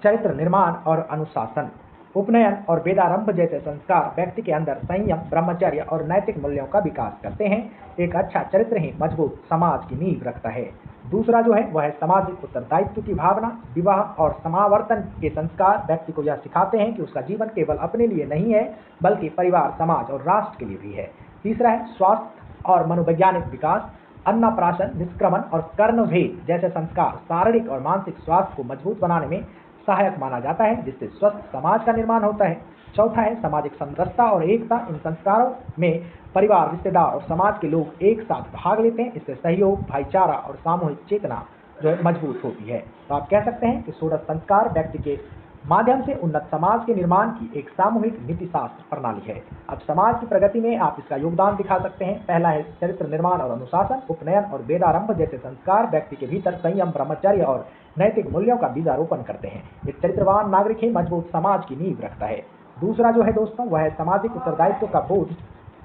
चरित्र निर्माण और अनुशासन। उपनयन और वेदारंभ जैसे संस्कार व्यक्ति के अंदर संयम, ब्रह्मचर्य और नैतिक मूल्यों का विकास करते हैं। एक अच्छा चरित्र ही मजबूत समाज की नींव रखता है। दूसरा जो है वह है सामाजिक उत्तरदायित्व की भावना। विवाह और समावर्तन के संस्कार व्यक्ति को यह सिखाते हैं कि उसका जीवन केवल अपने लिए नहीं है बल्कि परिवार, समाज और राष्ट्र के लिए भी है। तीसरा है स्वास्थ्य और मनोवैज्ञानिक विकास। अन्नप्राशन, निष्क्रमण और कर्णभेद जैसे संस्कार शारीरिक और मानसिक स्वास्थ्य को मजबूत बनाने में सहायक माना जाता है, जिससे स्वस्थ समाज का निर्माण होता है। चौथा है सामाजिक समरसता और एकता। इन संस्कारों में परिवार, रिश्तेदार और समाज के लोग एक साथ भाग लेते हैं। इससे सहयोग, भाईचारा और सामूहिक चेतना जो है मजबूत होती है। तो आप कह सकते हैं कि 16 संस्कार व्यक्ति के माध्यम से उन्नत समाज के निर्माण की एक सामूहिक नीतिशास्त्र प्रणाली है। अब समाज की प्रगति में आप इसका योगदान दिखा सकते हैं। पहला है चरित्र निर्माण और अनुशासन। उपनयन और वेदारंभ जैसे संस्कार व्यक्ति के भीतर संयम, ब्रह्मचर्य और नैतिक मूल्यों का बीजारोपण करते हैं। एक चरित्रवान नागरिक ही मजबूत समाज की नींव रखता है। दूसरा जो है दोस्तों वह है सामाजिक उत्तरदायित्व का बोध।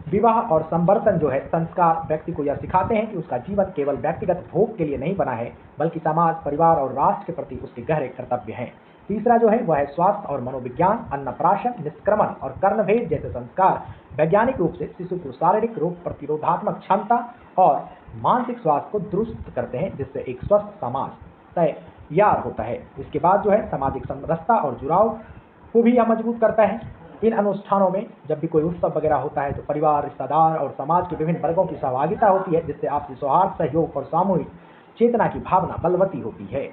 विवाह और संवर्तन जो है संस्कार व्यक्ति को यह सिखाते हैं कि उसका जीवन केवल व्यक्तिगत भोग के लिए नहीं बना है बल्कि समाज, परिवार और राष्ट्र के प्रति उसके गहरे कर्तव्य हैं। तीसरा जो है वह है स्वास्थ्य और मनोविज्ञान। अन्नप्राशन, निष्क्रमण और कर्णभेद जैसे संस्कार वैज्ञानिक रूप से शिशु को शारीरिक रोग प्रतिरोधात्मक क्षमता और मानसिक स्वास्थ्य को दुरुस्त करते हैं, जिससे एक स्वस्थ समाज तैयार होता है। इसके बाद जो है सामाजिक समरसता और जुड़ाव को भी यह मजबूत करता है। इन अनुष्ठानों में जब भी कोई उत्सव वगैरह होता है तो परिवार, रिश्तेदार और समाज के विभिन्न वर्गों की सहभागिता होती है, जिससे आपसी सौहार्द, सहयोग और सामूहिक चेतना की भावना बलवती होती है।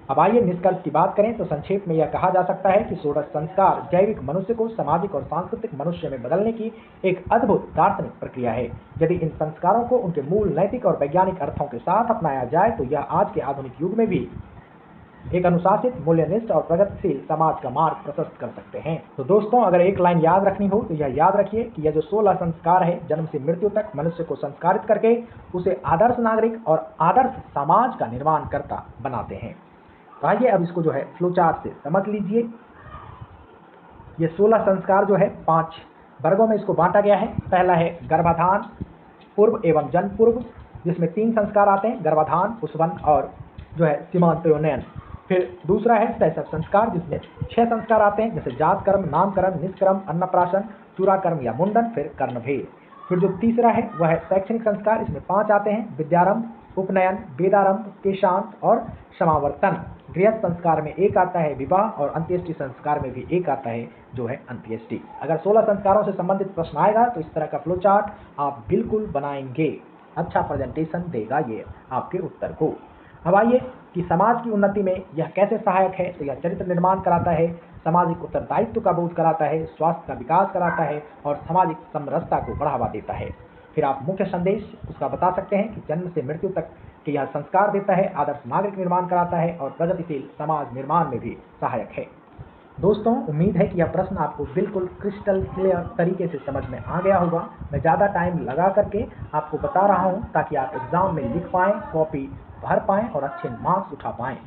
अब आइए निष्कर्ष की बात करें तो संक्षेप में यह कहा जा सकता है कि 16 संस्कार जैविक मनुष्य को सामाजिक और सांस्कृतिक मनुष्य में बदलने की एक अद्भुत दार्शनिक प्रक्रिया है। यदि इन संस्कारों को उनके मूल नैतिक और वैज्ञानिक अर्थों के साथ अपनाया जाए तो यह आज के आधुनिक युग में भी एक अनुशासित, मूल्यनिष्ठ और प्रगतिशील समाज का मार्ग प्रशस्त कर सकते हैं। तो दोस्तों, अगर एक लाइन याद रखनी हो तो यह याद रखिए कि यह जो 16 संस्कार है जन्म से मृत्यु तक मनुष्य को संस्कारित करके उसे आदर्श नागरिक और आदर्श समाज का निर्माण करता बनाते हैं। तो आइए अब इसको जो है फ्लोचार्ट से समझ लीजिए। ये 16 संस्कार जो है 5 वर्गों में इसको बांटा गया है। पहला है गर्भाधान पूर्व एवं जन्म पूर्व, जिसमें 3 संस्कार आते हैं, गर्भाधान, पुष्पन और जो है सीमांतोन्नयन। फिर दूसरा है शैशव संस्कार, जिसमें 6 संस्कार आते हैं, जैसे जात कर्म, नामकरण, निष्कर्म, अन्नप्राशन, चूराकर्म या मुंडन, फिर कर्णभेद। फिर जो तीसरा है वह है शैक्षणिक संस्कार, इसमें 5 आते हैं, विद्यारंभ, उपनयन, वेदारंभ, केशांत और समावर्तन। गृहस्थ संस्कार में एक आता है विवाह और अंत्येष्टि संस्कार में भी एक आता है जो है अंत्येष्टि। अगर 16 संस्कारों से संबंधित प्रश्न आएगा तो इस तरह का फ्लो चार्ट आप बिल्कुल बनाएंगे। अच्छा प्रेजेंटेशन देगा ये आपके उत्तर को। अब आइए कि समाज की उन्नति में यह कैसे सहायक है। तो यह चरित्र निर्माण कराता है, सामाजिक उत्तरदायित्व का बोध कराता है, स्वास्थ्य का विकास कराता है और सामाजिक समरसता को बढ़ावा देता है। फिर आप मुख्य संदेश उसका बता सकते हैं कि जन्म से मृत्यु तक कि यह संस्कार देता है, आदर्श नागरिक निर्माण कराता है और प्रगतिशील समाज निर्माण में भी सहायक है। दोस्तों, उम्मीद है कि यह प्रश्न आपको बिल्कुल क्रिस्टल क्लियर तरीके से समझ में आ गया होगा। मैं ज़्यादा टाइम लगा करके आपको बता रहा हूँ ताकि आप एग्जाम में लिख पाएँ, कॉपी भर पाएँ और अच्छे मार्क्स उठा पाएँ।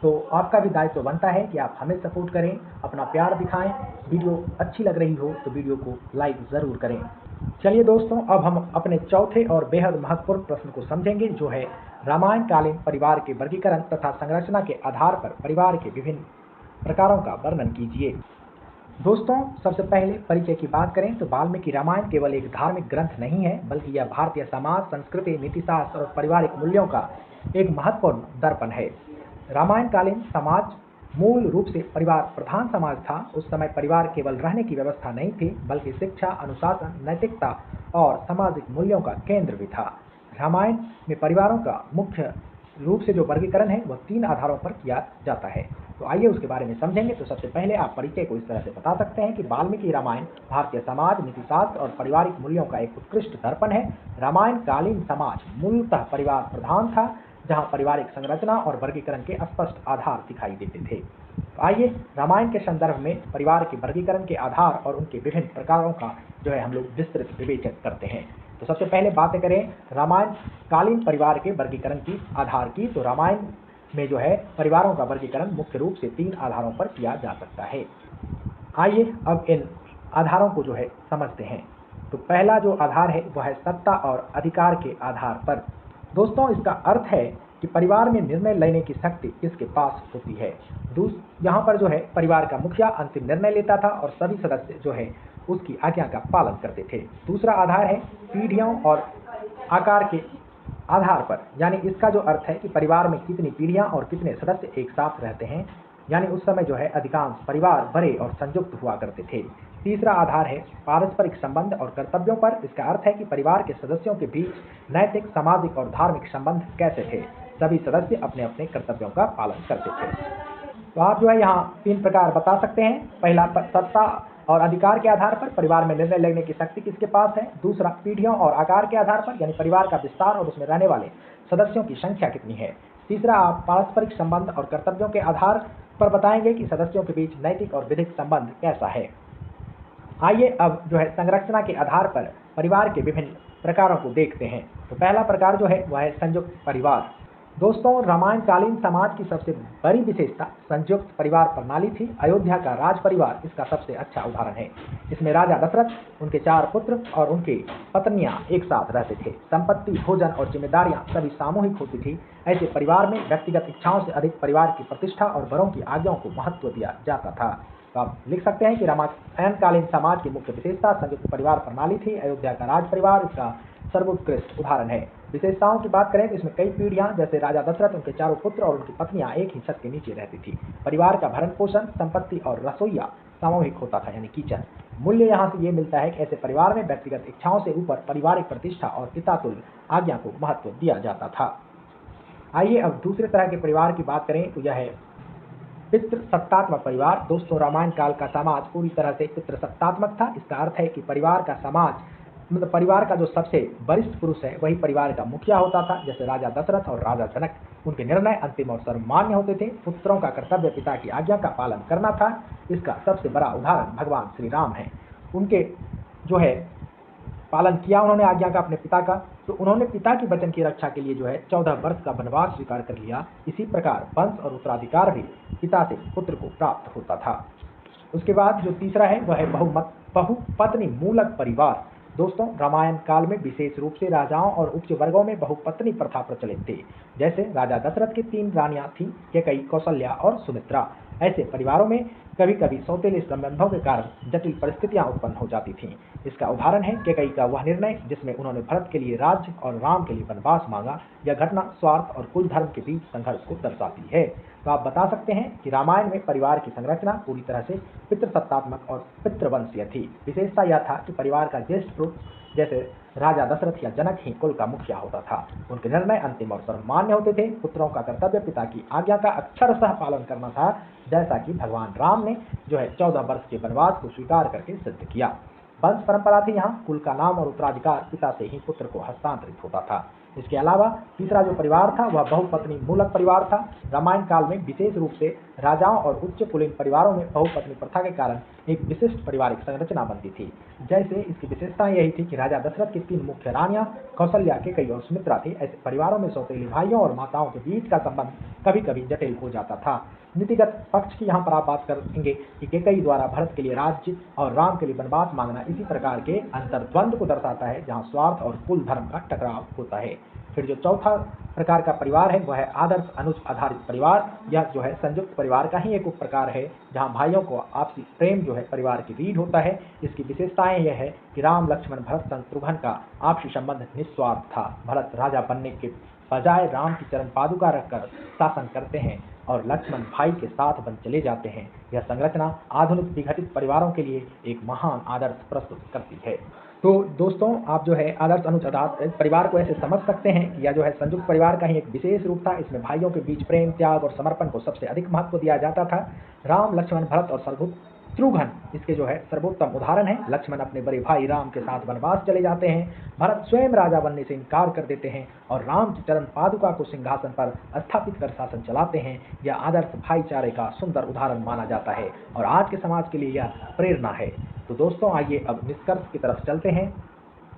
तो आपका भी दायित्व बनता है कि आप हमें सपोर्ट करें, अपना प्यार दिखाएं। वीडियो अच्छी लग रही हो तो वीडियो को लाइक ज़रूर करें। चलिए दोस्तों, अब हम अपने चौथे और बेहद महत्वपूर्ण प्रश्न को समझेंगे, जो है रामायण कालीन परिवार के वर्गीकरण तथा संरचना के आधार पर परिवार के विभिन्न प्रकारों का वर्णन कीजिए। दोस्तों, सबसे पहले परिचय की बात करें तो वाल्मीकि रामायण केवल एक धार्मिक ग्रंथ नहीं है, बल्कि यह भारतीय समाज, संस्कृति, नीतिशास्त्र और पारिवारिक मूल्यों का एक महत्वपूर्ण दर्पण है। रामायण कालीन समाज मूल रूप से परिवार प्रधान समाज था। उस समय परिवार केवल रहने की व्यवस्था नहीं थी, बल्कि शिक्षा, अनुशासन, नैतिकता और सामाजिक मूल्यों का केंद्र भी था। रामायण में परिवारों का मुख्य रूप से जो वर्गीकरण है वह 3 आधारों पर किया जाता है। तो आइए उसके बारे में समझेंगे। तो सबसे पहले आप परिचय को इस तरह से बता सकते हैं कि वाल्मीकि रामायण भारतीय समाज, नीतिशास्त्र और पारिवारिक मूल्यों का एक उत्कृष्ट दर्पण है। रामायण कालीन समाज मूलतः परिवार प्रधान था, जहां पारिवारिक संरचना और वर्गीकरण के स्पष्ट आधार दिखाई देते थे। तो आइए रामायण के संदर्भ में परिवार के वर्गीकरण के आधार और उनके विभिन्न प्रकारों का जो है हम लोग विस्तृत विवेचन करते हैं। तो सबसे पहले बातें करें रामायण कालीन परिवार के वर्गीकरण की आधार की। तो रामायण में जो है परिवारों का वर्गीकरण मुख्य रूप से 3 आधारों पर किया जा सकता है। आइए अब इन आधारों को जो है समझते हैं। तो पहला जो आधार है वह है सत्ता और अधिकार के आधार पर। दोस्तों, इसका अर्थ है कि परिवार में निर्णय लेने की शक्ति किसके पास होती है। यहाँ पर जो है परिवार का मुखिया अंतिम निर्णय लेता था और सभी सदस्य जो है उसकी आज्ञा का पालन करते थे। दूसरा आधार है पीढ़ियों और आकार के आधार पर, यानी इसका जो अर्थ है कि परिवार में कितनी पीढ़ियां और कितने सदस्य एक साथ रहते हैं, यानी उस समय जो है अधिकांश परिवार बड़े और संयुक्त हुआ करते थे। तीसरा आधार है पारस्परिक संबंध और कर्तव्यों पर। इसका अर्थ है कि परिवार के सदस्यों के बीच नैतिक, सामाजिक और धार्मिक संबंध कैसे थे। सभी सदस्य अपने अपने कर्तव्यों का पालन करते थे। तो आप जो है यहाँ 3 प्रकार बता सकते हैं। पहला सत्ता और अधिकार के आधार पर परिवार में निर्णय लेने की शक्ति किसके पास है। दूसरा पीढ़ियों और आकार के आधार पर, यानी परिवार का विस्तार और उसमें रहने वाले सदस्यों की संख्या कितनी है। तीसरा आप पारस्परिक संबंध और कर्तव्यों के आधार पर बताएंगे कि सदस्यों के बीच नैतिक और विधिक संबंध कैसा है। आइए अब जो है संरचना के आधार पर परिवार के विभिन्न प्रकारों को देखते हैं। तो पहला प्रकार जो है वह है संयुक्त परिवार। दोस्तों, रामायण कालीन समाज की सबसे बड़ी विशेषता संयुक्त परिवार प्रणाली थी। अयोध्या का राज परिवार इसका सबसे अच्छा उदाहरण है। इसमें राजा दशरथ, उनके 4 पुत्र और उनकी पत्नियां एक साथ रहते थे। संपत्ति, भोजन और जिम्मेदारियां सभी सामूहिक होती थी। ऐसे परिवार में व्यक्तिगत इच्छाओं से अधिक परिवार की प्रतिष्ठा और बड़ों की आज्ञाओं को महत्व दिया जाता था। तो आप लिख सकते हैं कि रामायण कालीन समाज की मुख्य विशेषता संयुक्त परिवार प्रणाली थी। अयोध्या का राज परिवार इसका सर्वोत्कृष्ट उदाहरण है। विशेषताओं की बात करें तो इसमें कई पीढ़ियां, जैसे राजा दशरथ, उनके 4 पुत्र और उनकी पत्नियां एक ही छत के नीचे रहती थी। परिवार का भरण पोषण, संपत्ति और रसोईया सामूहिक होता था, यानी किचन। मूल्य यहाँ से ये मिलता है कि ऐसे परिवार में व्यक्तिगत इच्छाओं से ऊपर पारिवारिक प्रतिष्ठा और पितातुल्य आज्ञा को महत्व दिया जाता था। आइए अब दूसरे तरह के परिवार की बात करें तो यह है पितृसत्तात्मक परिवार। दोस्तों, रामायण काल का समाज पूरी तरह से पितृसत्तात्मक था। इसका अर्थ है कि परिवार का समाज मतलब परिवार का जो सबसे वरिष्ठ पुरुष है वही परिवार का मुखिया होता था। जैसे राजा दशरथ और राजा जनक, उनके निर्णय अंतिम और सर्वमान्य होते थे। पुत्रों का कर्तव्य पिता की आज्ञा का पालन करना था। इसका सबसे बड़ा उदाहरण भगवान श्री राम है। उनके जो है पालन किया उन्होंने आज्ञा का अपने पिता का, तो उन्होंने पिता की वचन की रक्षा के लिए जो है 14 वर्ष का वनवास स्वीकार कर लिया। इसी प्रकार वंश और उत्तराधिकार भी पिता से पुत्र को प्राप्त होता था। उसके बाद जो तीसरा है वह है बहुपत्नी मूलक परिवार। दोस्तों, रामायण काल में विशेष रूप से राजाओं और उच्च वर्गों में बहुपत्नी प्रथा प्रचलित थी। जैसे राजा दशरथ की 3 रानियां थीं, कैकेयी, कौशल्या और सुमित्रा। ऐसे परिवारों में कभी कभी सौतेले संबंधों के कारण जटिल परिस्थितियां उत्पन्न हो जाती थीं। इसका उदाहरण है कैकेयी का वह निर्णय जिसमें उन्होंने भरत के लिए राज्य और राम के लिए वनवास मांगा। यह घटना स्वार्थ और कुल धर्म के बीच संघर्ष को दर्शाती है। तो आप बता सकते हैं कि रामायण में परिवार की संरचना पूरी तरह से पितृसत्तात्मक और पितृवंशीय थी। विशेषता यह था कि परिवार का ज्येष्ठ पुत्र जैसे राजा दशरथ या जनक ही कुल का मुखिया होता था। उनके निर्णय अंतिम और सर्वमान्य होते थे। पुत्रों का कर्तव्य पिता की आज्ञा का अक्षरशः पालन करना था, जैसा कि भगवान राम ने 14 वर्ष के वनवास को स्वीकार करके सिद्ध किया। वंश परंपरा थी यहाँ, कुल का नाम और उत्तराधिकार पिता से ही पुत्र को हस्तांतरित होता था। इसके अलावा तीसरा जो परिवार था वह बहुपत्नी मूलक परिवार था। रामायण काल में विशेष रूप से राजाओं और उच्च कुलीन परिवारों में बहुपत्नी प्रथा के कारण एक विशिष्ट पारिवारिक संरचना बनती थी। जैसे इसकी विशेषता यही थी कि राजा दशरथ की 3 मुख्य रानियां कौशल्या, कैकेयी और सुमित्रा थी। ऐसे परिवारों में सौतेले भाइयों और माताओं के बीच का संबंध कभी कभी जटिल हो जाता था। नीतिगत पक्ष की यहाँ पर आप बात करेंगे कि कैकेयी द्वारा भरत के लिए राज्य और राम के लिए वनवास मांगना इसी प्रकार के अंतर्द्वंद को दर्शाता है जहाँ स्वार्थ और कुल धर्म का टकराव होता है। फिर जो चौथा प्रकार का परिवार है वह है आदर्श अनुज आधारित परिवार। यह संयुक्त परिवार का ही एक उप प्रकार है जहाँ भाइयों को आपसी प्रेम परिवार की रीढ़ होता है। इसकी विशेषताएं यह है कि राम लक्ष्मण भरत शत्रुघ्न का आपसी संबंध निस्वार्थ था। भरत राजा बनने के बजाय राम की चरण पादुका रखकर शासन करते हैं और लक्ष्मण भाई के साथ बन चले जाते हैं। यह संरचना आधुनिक विघटित परिवारों के लिए एक महान आदर्श प्रस्तुत करती है। तो दोस्तों आप आदर्श अनुज आधारित परिवार को ऐसे समझ सकते हैं कि यह संयुक्त परिवार का ही एक विशेष रूप था। इसमें भाइयों के बीच प्रेम, त्याग और समर्पण को सबसे अधिक महत्व दिया जाता था। राम, लक्ष्मण, भरत और शत्रुघ्न इसके सर्वोत्तम उदाहरण है। लक्ष्मण अपने बड़े भाई राम के साथ वनवास चले जाते हैं, भरत स्वयं राजा बनने से इनकार कर देते हैं और राम की चरण पादुका को सिंहासन पर स्थापित कर शासन चलाते हैं। यह आदर्श भाईचारे का सुंदर उदाहरण माना जाता है और आज के समाज के लिए यह प्रेरणा है। तो दोस्तों आइए अब निष्कर्ष की तरफ चलते हैं।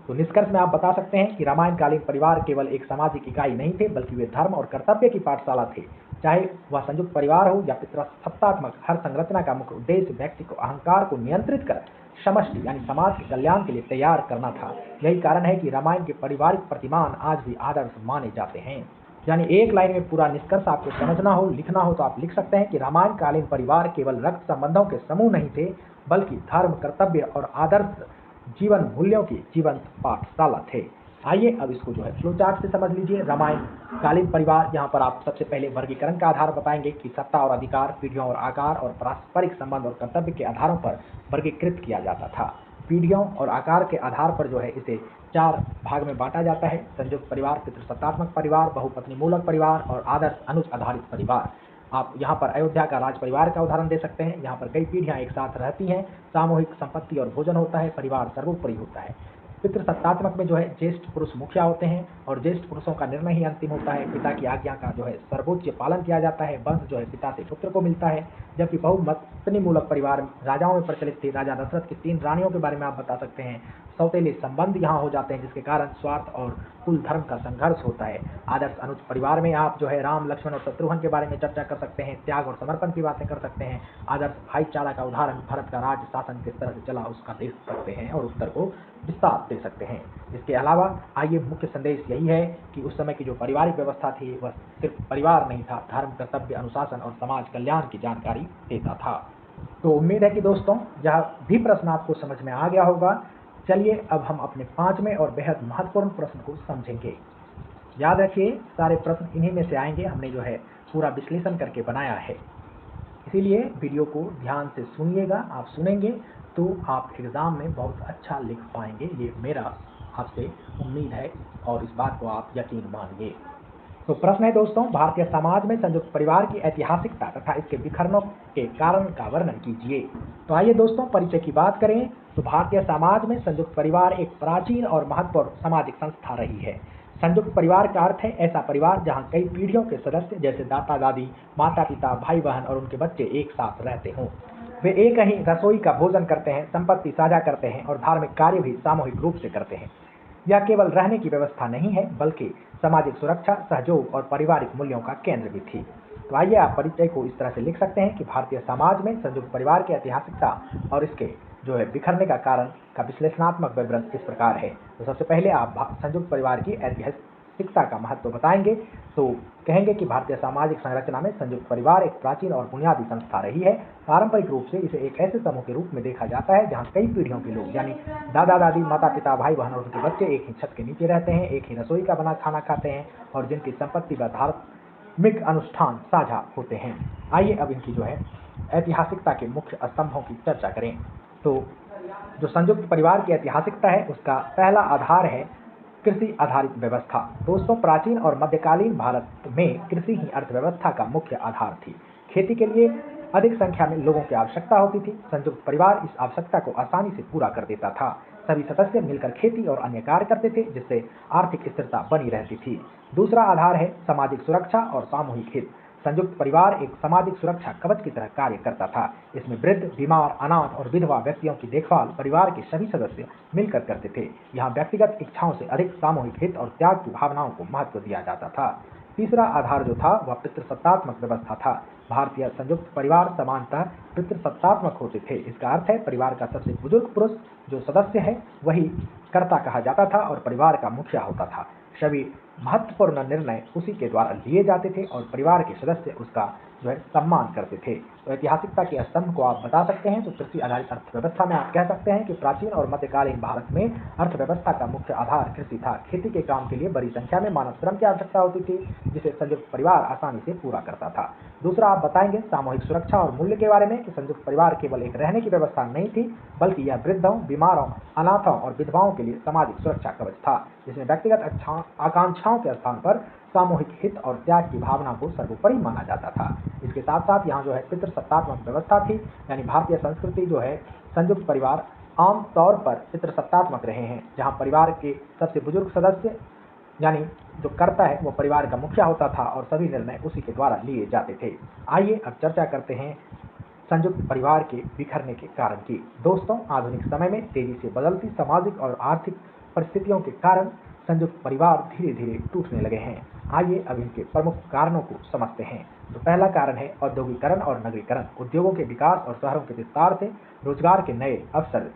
तो निष्कर्ष में आप बता सकते हैं कि रामायणकालीन परिवार केवल एक सामाजिक इकाई नहीं थे, बल्कि वे धर्म और कर्तव्य की पाठशाला थे। चाहे वह संयुक्त परिवार हो या पितृसत्तात्मक, हर संरचना का मुख्य उद्देश्य व्यक्ति को अहंकार को नियंत्रित कर समष्टि यानी समाज के कल्याण के लिए तैयार करना था। यही कारण है कि रामायण के पारिवारिक प्रतिमान आज भी आदर्श माने जाते हैं। यानी एक लाइन में पूरा निष्कर्ष आपको समझना हो, लिखना हो तो आप लिख सकते हैं कि रामायणकालीन परिवार केवल रक्त संबंधों के समूह नहीं थे, बल्कि धर्म, कर्तव्य और आदर्श जीवन मूल्यों की जीवंत पाठशाला थे। आइए अब इसको फ्लो चार्ट से समझ लीजिए। रामायण कालीन परिवार, यहाँ पर आप सबसे पहले वर्गीकरण का आधार बताएंगे कि सत्ता और अधिकार, पीढ़ियों और आकार और पारस्परिक संबंध और कर्तव्य के आधारों पर वर्गीकृत किया जाता था। पीढ़ियों और आकार के आधार पर इसे 4 भाग में बांटा जाता है: संयुक्त परिवार, पितृसत्तात्मक परिवार, बहुपत्नी मूलक परिवार और आदर्श अनुज आधारित परिवार। आप यहाँ पर अयोध्या का राज परिवार का उदाहरण दे सकते हैं। यहाँ पर कई पीढ़ियाँ एक साथ रहती हैं, सामूहिक संपत्ति और भोजन होता है, परिवार सर्वोपरि होता है। पितृसत्तात्मक में ज्येष्ठ पुरुष मुखिया होते हैं और ज्येष्ठ पुरुषों का निर्णय ही अंतिम होता है। पिता की आज्ञा का सर्वोच्च पालन किया जाता है। वंश पिता से पुत्र को मिलता है। जबकि बहुपत्नी मूलक परिवार राजाओं में प्रचलित थी। राजा दशरथ की 3 रानियों के बारे में आप बता सकते हैं। सौतेले संबंध यहाँ हो जाते हैं, जिसके कारण स्वार्थ और कुल धर्म का संघर्ष होता है। आदर्श अनुज परिवार में आप राम, लक्ष्मण और शत्रुघ्न के बारे में चर्चा कर सकते हैं। त्याग और समर्पण की बातें कर सकते हैं। आदर्श भाईचारा का उदाहरण भरत का राज शासन किस तरह से चला उसका देख सकते हैं और उत्तर को विस्तार दे सकते हैं। इसके अलावा आइए मुख्य संदेश यही है कि उस समय की जो पारिवारिक व्यवस्था थी वह सिर्फ परिवार नहीं था, धर्म, कर्तव्य, अनुशासन और समाज कल्याण की जानकारी देता था। तो उम्मीद है कि दोस्तों यह भी प्रश्न आपको समझ में आ गया होगा। चलिए अब हम अपने 5वें और बेहद महत्वपूर्ण प्रश्न को समझेंगे। याद रखिए सारे प्रश्न इन्हीं में से आएंगे। हमने पूरा विश्लेषण करके बनाया है, इसीलिए वीडियो को ध्यान से सुनिएगा। आप सुनेंगे तो आप एग्ज़ाम में बहुत अच्छा लिख पाएंगे, ये मेरा आपसे उम्मीद है और इस बात को आप यकीन मानिए। तो प्रश्न है दोस्तों, भारतीय समाज में संयुक्त परिवार की ऐतिहासिकता तथा इसके बिखरने के कारण का वर्णन कीजिए। तो आइए दोस्तों परिचय की बात करें तो भारतीय समाज में संयुक्त परिवार एक प्राचीन और महत्वपूर्ण सामाजिक संस्था रही है। संयुक्त परिवार का अर्थ है ऐसा परिवार जहां कई पीढ़ियों के सदस्य जैसे दादा दादी, माता पिता, भाई बहन और उनके बच्चे एक साथ रहते हों। वे एक ही रसोई का भोजन करते हैं, संपत्ति साझा करते हैं और धार्मिक कार्य भी सामूहिक रूप से करते हैं। यह केवल रहने की व्यवस्था नहीं है, बल्कि सामाजिक सुरक्षा, सहयोग और पारिवारिक मूल्यों का केंद्र भी थी। तो आइए आप परिचय को इस तरह से लिख सकते हैं कि भारतीय समाज में संयुक्त परिवार की ऐतिहासिकता और इसके बिखरने का कारण का विश्लेषणात्मक विवरण इस प्रकार है। तो सबसे पहले आप संयुक्त परिवार की ऐतिहासिक ऐतिहासिकता का महत्व बताएंगे तो कहेंगे कि भारतीय सामाजिक संरचना में संयुक्त परिवार एक प्राचीन और बुनियादी संस्था रही है। पारंपरिक रूप से इसे एक ऐसे समूह के रूप में देखा जाता है जहां कई पीढ़ियों के लोग यानी दादा दादी, माता पिता, भाई बहन और उनके बच्चे एक ही छत के नीचे रहते हैं, एक ही रसोई का बना खाना खाते हैं और जिनकी संपत्ति व धार्मिक अनुष्ठान साझा होते हैं। आइए अब इनकी जो है ऐतिहासिकता के मुख्य स्तंभों की चर्चा करें। तो जो संयुक्त परिवार की ऐतिहासिकता है उसका पहला आधार है कृषि आधारित व्यवस्था। दोस्तों, प्राचीन और मध्यकालीन भारत में कृषि ही अर्थव्यवस्था का मुख्य आधार थी। खेती के लिए अधिक संख्या में लोगों की आवश्यकता होती थी। संयुक्त परिवार इस आवश्यकता को आसानी से पूरा कर देता था। सभी सदस्य मिलकर खेती और अन्य कार्य करते थे जिससे आर्थिक स्थिरता बनी रहती थी। दूसरा आधार है सामाजिक सुरक्षा और सामूहिक हित। संयुक्त परिवार एक सामाजिक सुरक्षा कवच की तरह कार्य करता था। इसमें वृद्ध, बीमार, अनाथ और विधवा व्यक्तियों की देखभाल परिवार के सभी सदस्य मिलकर करते थे। यहाँ व्यक्तिगत इच्छाओं से अधिक सामूहिक हित और त्याग की भावनाओं को महत्व दिया जाता था। तीसरा आधार जो था वह पितृसत्तात्मक व्यवस्था था। भारतीय संयुक्त परिवार सामान्यतः पितृसत्तात्मक होते थे। इसका अर्थ है परिवार का सबसे बुजुर्ग पुरुष जो सदस्य है वही कर्ता कहा जाता था और परिवार का मुखिया होता था। सभी महत्वपूर्ण निर्णय उसी के द्वारा लिए जाते थे और परिवार के सदस्य उसका जो है सम्मान करते थे। तो ऐतिहासिकता के स्तंभ को आप बता सकते हैं तो कृषि आधारित अर्थव्यवस्था में आप कह सकते हैं कि प्राचीन और मध्यकालीन भारत में अर्थव्यवस्था का मुख्य आधार कृषि था। खेती के काम के लिए बड़ी संख्या में मानव श्रम की आवश्यकता होती थी जिसे संयुक्त परिवार आसानी से पूरा करता था। दूसरा आप बताएंगे सामूहिक सुरक्षा और मूल्य के बारे में कि संयुक्त परिवार केवल एक रहने की व्यवस्था नहीं थी बल्कि यह वृद्धों, बीमारों, अनाथों और विधवाओं के लिए सामाजिक सुरक्षा कवच था जिसमें व्यक्तिगत आकांक्षाओं के स्थान पर सामूहिक हित और त्याग की भावना को सर्वोपरि माना जाता था। इसके साथ साथ यहाँ जो है पितृसत्तात्मक व्यवस्था थी, यानी भारतीय संस्कृति जो है संयुक्त परिवार आम तौर पर पितृसत्तात्मक रहे हैं जहाँ परिवार के सबसे बुजुर्ग सदस्य यानी जो कर्ता है वो परिवार का मुखिया होता था और सभी निर्णय उसी के द्वारा लिए जाते थे। आइए अब चर्चा करते हैं संयुक्त परिवार के बिखरने के कारण की। दोस्तों, आधुनिक समय में तेजी से बदलती सामाजिक और आर्थिक परिस्थितियों के कारण संयुक्त परिवार धीरे धीरे टूटने लगे हैं। आइए अब इनके प्रमुख कारणों को समझते हैं। तो पहला कारण है औद्योगिकरण और नगरीकरण। उद्योगों के विकास और शहरों के विस्तार से रोजगार के नए अवसर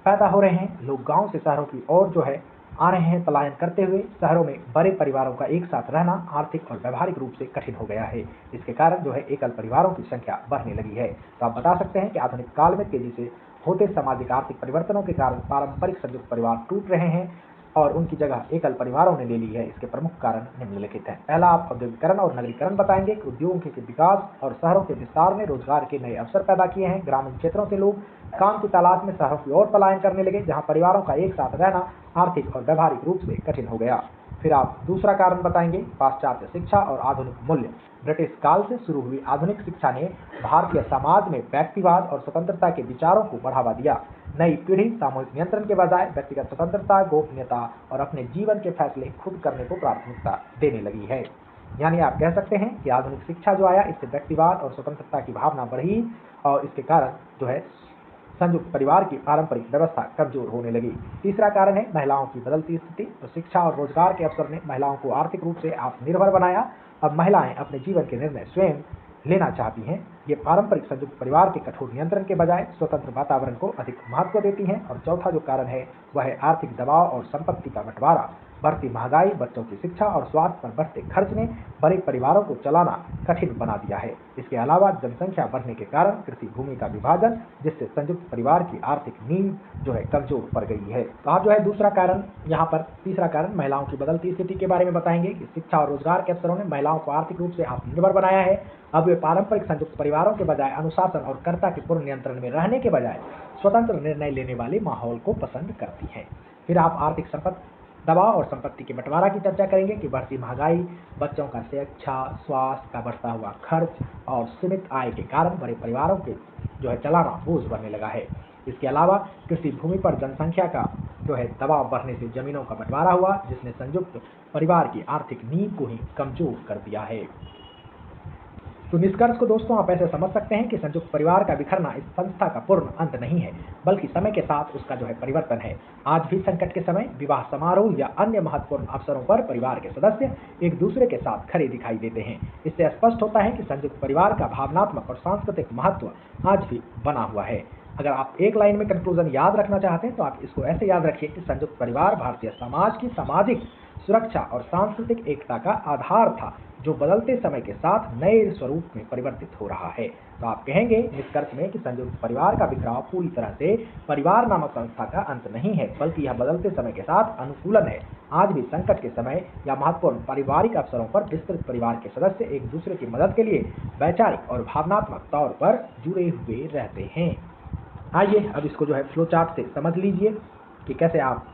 पैदा हो रहे हैं। लोग गांव से शहरों की ओर जो है आ रहे हैं। पलायन करते हुए शहरों में बड़े परिवारों का एक साथ रहना आर्थिक और व्यावहारिक रूप से कठिन हो गया है। इसके कारण जो है एकल परिवारों की संख्या बढ़ने लगी है। तो आप बता सकते हैं कि आधुनिक काल में तेजी से होते सामाजिक आर्थिक परिवर्तनों के कारण पारंपरिक संयुक्त परिवार टूट रहे हैं और उनकी जगह एकल परिवारों ने ले ली है। इसके प्रमुख कारण निम्नलिखित हैं। पहला आप औद्योगिकरण और नगरीकरण बताएंगे कि उद्योगों के विकास और शहरों के विस्तार ने रोजगार के नए अवसर पैदा किए हैं। ग्रामीण क्षेत्रों से लोग काम की तलाश में शहरों की ओर पलायन करने लगे जहां परिवारों का एक साथ रहना आर्थिक और व्यवहारिक रूप से कठिन हो गया। फिर आप दूसरा कारण बताएंगे पाश्चात्य शिक्षा और आधुनिक मूल्य। ब्रिटिश काल से शुरू हुई आधुनिक शिक्षा ने भारतीय समाज में व्यक्तिवाद और स्वतंत्रता के विचारों को बढ़ावा दिया। नई पीढ़ी सामूहिक नियंत्रण के बजाय व्यक्तिगत स्वतंत्रता, गोपनीयता और अपने जीवन के फैसले खुद करने को प्राथमिकता देने लगी है। यानी आप कह सकते हैं कि आधुनिक शिक्षा जो आया इससे व्यक्तिवाद और स्वतंत्रता की भावना बढ़ी और इसके कारण जो है संयुक्त परिवार की पारंपरिक व्यवस्था कमजोर होने लगी। तीसरा कारण है महिलाओं की बदलती स्थिति। तो शिक्षा और रोजगार के अवसर ने महिलाओं को आर्थिक रूप से आत्मनिर्भर बनाया। अब महिलाएं अपने जीवन के निर्णय स्वयं लेना चाहती हैं। ये पारंपरिक संयुक्त परिवार के कठोर नियंत्रण के बजाय स्वतंत्र वातावरण को अधिक महत्व देती हैं। और चौथा जो कारण है वह है आर्थिक दबाव और संपत्ति का बंटवारा। बढ़ती महंगाई, बच्चों की शिक्षा और स्वास्थ्य पर बढ़ते खर्च ने बड़े परिवारों को चलाना कठिन बना दिया है। इसके अलावा जनसंख्या बढ़ने के कारण कृषि भूमि का विभाजन जिससे संयुक्त परिवार की आर्थिक नींव जो है कमजोर पड़ गई है। तो आप जो है दूसरा कारण यहाँ पर तीसरा कारण महिलाओं की बदलती स्थिति के बारे में बताएंगे कि शिक्षा और रोजगार के अवसरों ने महिलाओं को आर्थिक रूप से आत्मनिर्भर बनाया है। अब वे पारंपरिक संयुक्त परिवारों के बजाय अनुशासन और कर्ता के पूर्ण नियंत्रण में रहने के बजाय स्वतंत्र निर्णय लेने वाले माहौल को पसंद करती हैं। फिर आप आर्थिक संपत्ति दबाव और संपत्ति के बंटवारा की चर्चा करेंगे कि बढ़ती महंगाई, बच्चों का शिक्षा, स्वास्थ्य का बढ़ता हुआ खर्च और सीमित आय के कारण बड़े परिवारों के जो है चलाना बोझ बनने लगा है। इसके अलावा कृषि भूमि पर जनसंख्या का जो है दबाव बढ़ने से जमीनों का बंटवारा हुआ जिसने संयुक्त परिवार की आर्थिक नींव को ही कमजोर कर दिया है। तो निष्कर्ष को दोस्तों आप ऐसे समझ सकते हैं कि संयुक्त परिवार का बिखरना इस संस्था का पूर्ण अंत नहीं है बल्कि समय के साथ उसका जो है परिवर्तन है। आज भी संकट के समय, विवाह समारोह या अन्य महत्वपूर्ण अवसरों पर परिवार के सदस्य एक दूसरे के साथ खड़े दिखाई देते हैं। इससे स्पष्ट होता है कि संयुक्त परिवार का भावनात्मक और सांस्कृतिक महत्व आज भी बना हुआ है। अगर आप एक लाइन में कंक्लूजन याद रखना चाहते हैं तो आप इसको ऐसे याद रखिए कि संयुक्त परिवार भारतीय समाज की सामाजिक सुरक्षा और सांस्कृतिक एकता का आधार था, जो बदलते समय के साथ नए स्वरूप में परिवर्तित हो रहा है। तो आप कहेंगे निष्कर्ष में कि संयुक्त परिवार का बिखराव पूरी तरह से परिवार नामक संस्था का अंत नहीं है, बल्कि यह बदलते समय के साथ अनुकूलन है। आज भी संकट के समय या महत्वपूर्ण पारिवारिक अवसरों पर विस्तृत परिवार के सदस्य एक दूसरे की मदद के लिए वैचारिक और भावनात्मक तौर पर जुड़े हुए रहते हैं। आइए अब इसको जो है फ्लो चार्ट से समझ लीजिए कि कैसे आप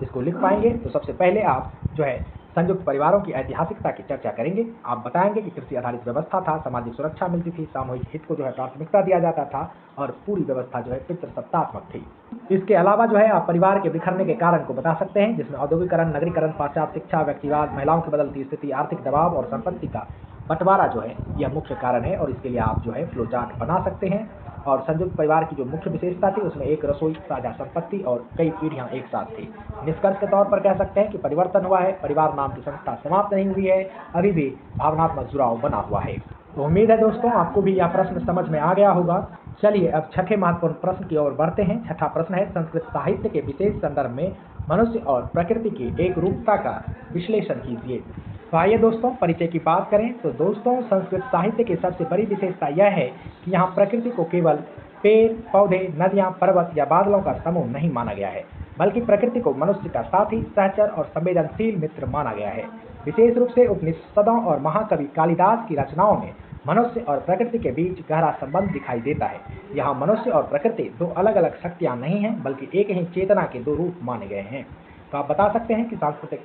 इसको लिख पाएंगे। तो सबसे पहले आप जो है संयुक्त परिवारों की ऐतिहासिकता की चर्चा करेंगे। आप बताएंगे कि कृषि आधारित व्यवस्था था, सामाजिक सुरक्षा मिलती थी, सामूहिक हित को जो है प्राथमिकता दिया जाता था और पूरी व्यवस्था जो है पितृसत्तात्मक थी। इसके अलावा जो है आप परिवार के बिखरने के कारण को बता सकते हैं, जिसमें औद्योगिकरण, नगरीकरण, पाश्चात्य शिक्षा, व्यक्तिवाद, महिलाओं की बदलती स्थिति, आर्थिक दबाव और संपत्ति का बंटवारा जो है यह मुख्य कारण है। और इसके लिए आप जो है फ्लो चार्ट बना सकते हैं। और संयुक्त परिवार की जो मुख्य विशेषता थी उसमें एक रसोई, साझा संपत्ति और कई पीढ़ियां एक साथ थी। निष्कर्ष के तौर पर कह सकते हैं कि परिवर्तन हुआ है, परिवार नाम की संस्था समाप्त नहीं हुई है, अभी भी भावनात्मक जुड़ाव बना हुआ है। तो उम्मीद है दोस्तों आपको भी यह प्रश्न समझ में आ गया होगा। चलिए अब छठे महत्वपूर्ण प्रश्न की ओर बढ़ते हैं। छठा प्रश्न है, संस्कृत साहित्य के विशेष संदर्भ में मनुष्य और प्रकृति की एक रूपता का विश्लेषण कीजिए। तो आइए दोस्तों परिचय की बात करें। तो दोस्तों संस्कृत साहित्य की सबसे बड़ी विशेषता यह है कि यहाँ प्रकृति को केवल पेड़, पौधे, नदियाँ, पर्वत या बादलों का समूह नहीं माना गया है, बल्कि प्रकृति को मनुष्य का साथी, सहचर और संवेदनशील मित्र माना गया है। विशेष रूप से उपनिषदों और महाकवि कालिदास की रचनाओं में मनुष्य और प्रकृति के बीच गहरा संबंध दिखाई देता है। यहाँ मनुष्य और प्रकृति दो अलग अलग शक्तियाँ नहीं हैं, बल्कि एक ही चेतना के दो रूप माने गए हैं। तो आप बता सकते हैं कि सांस्कृतिक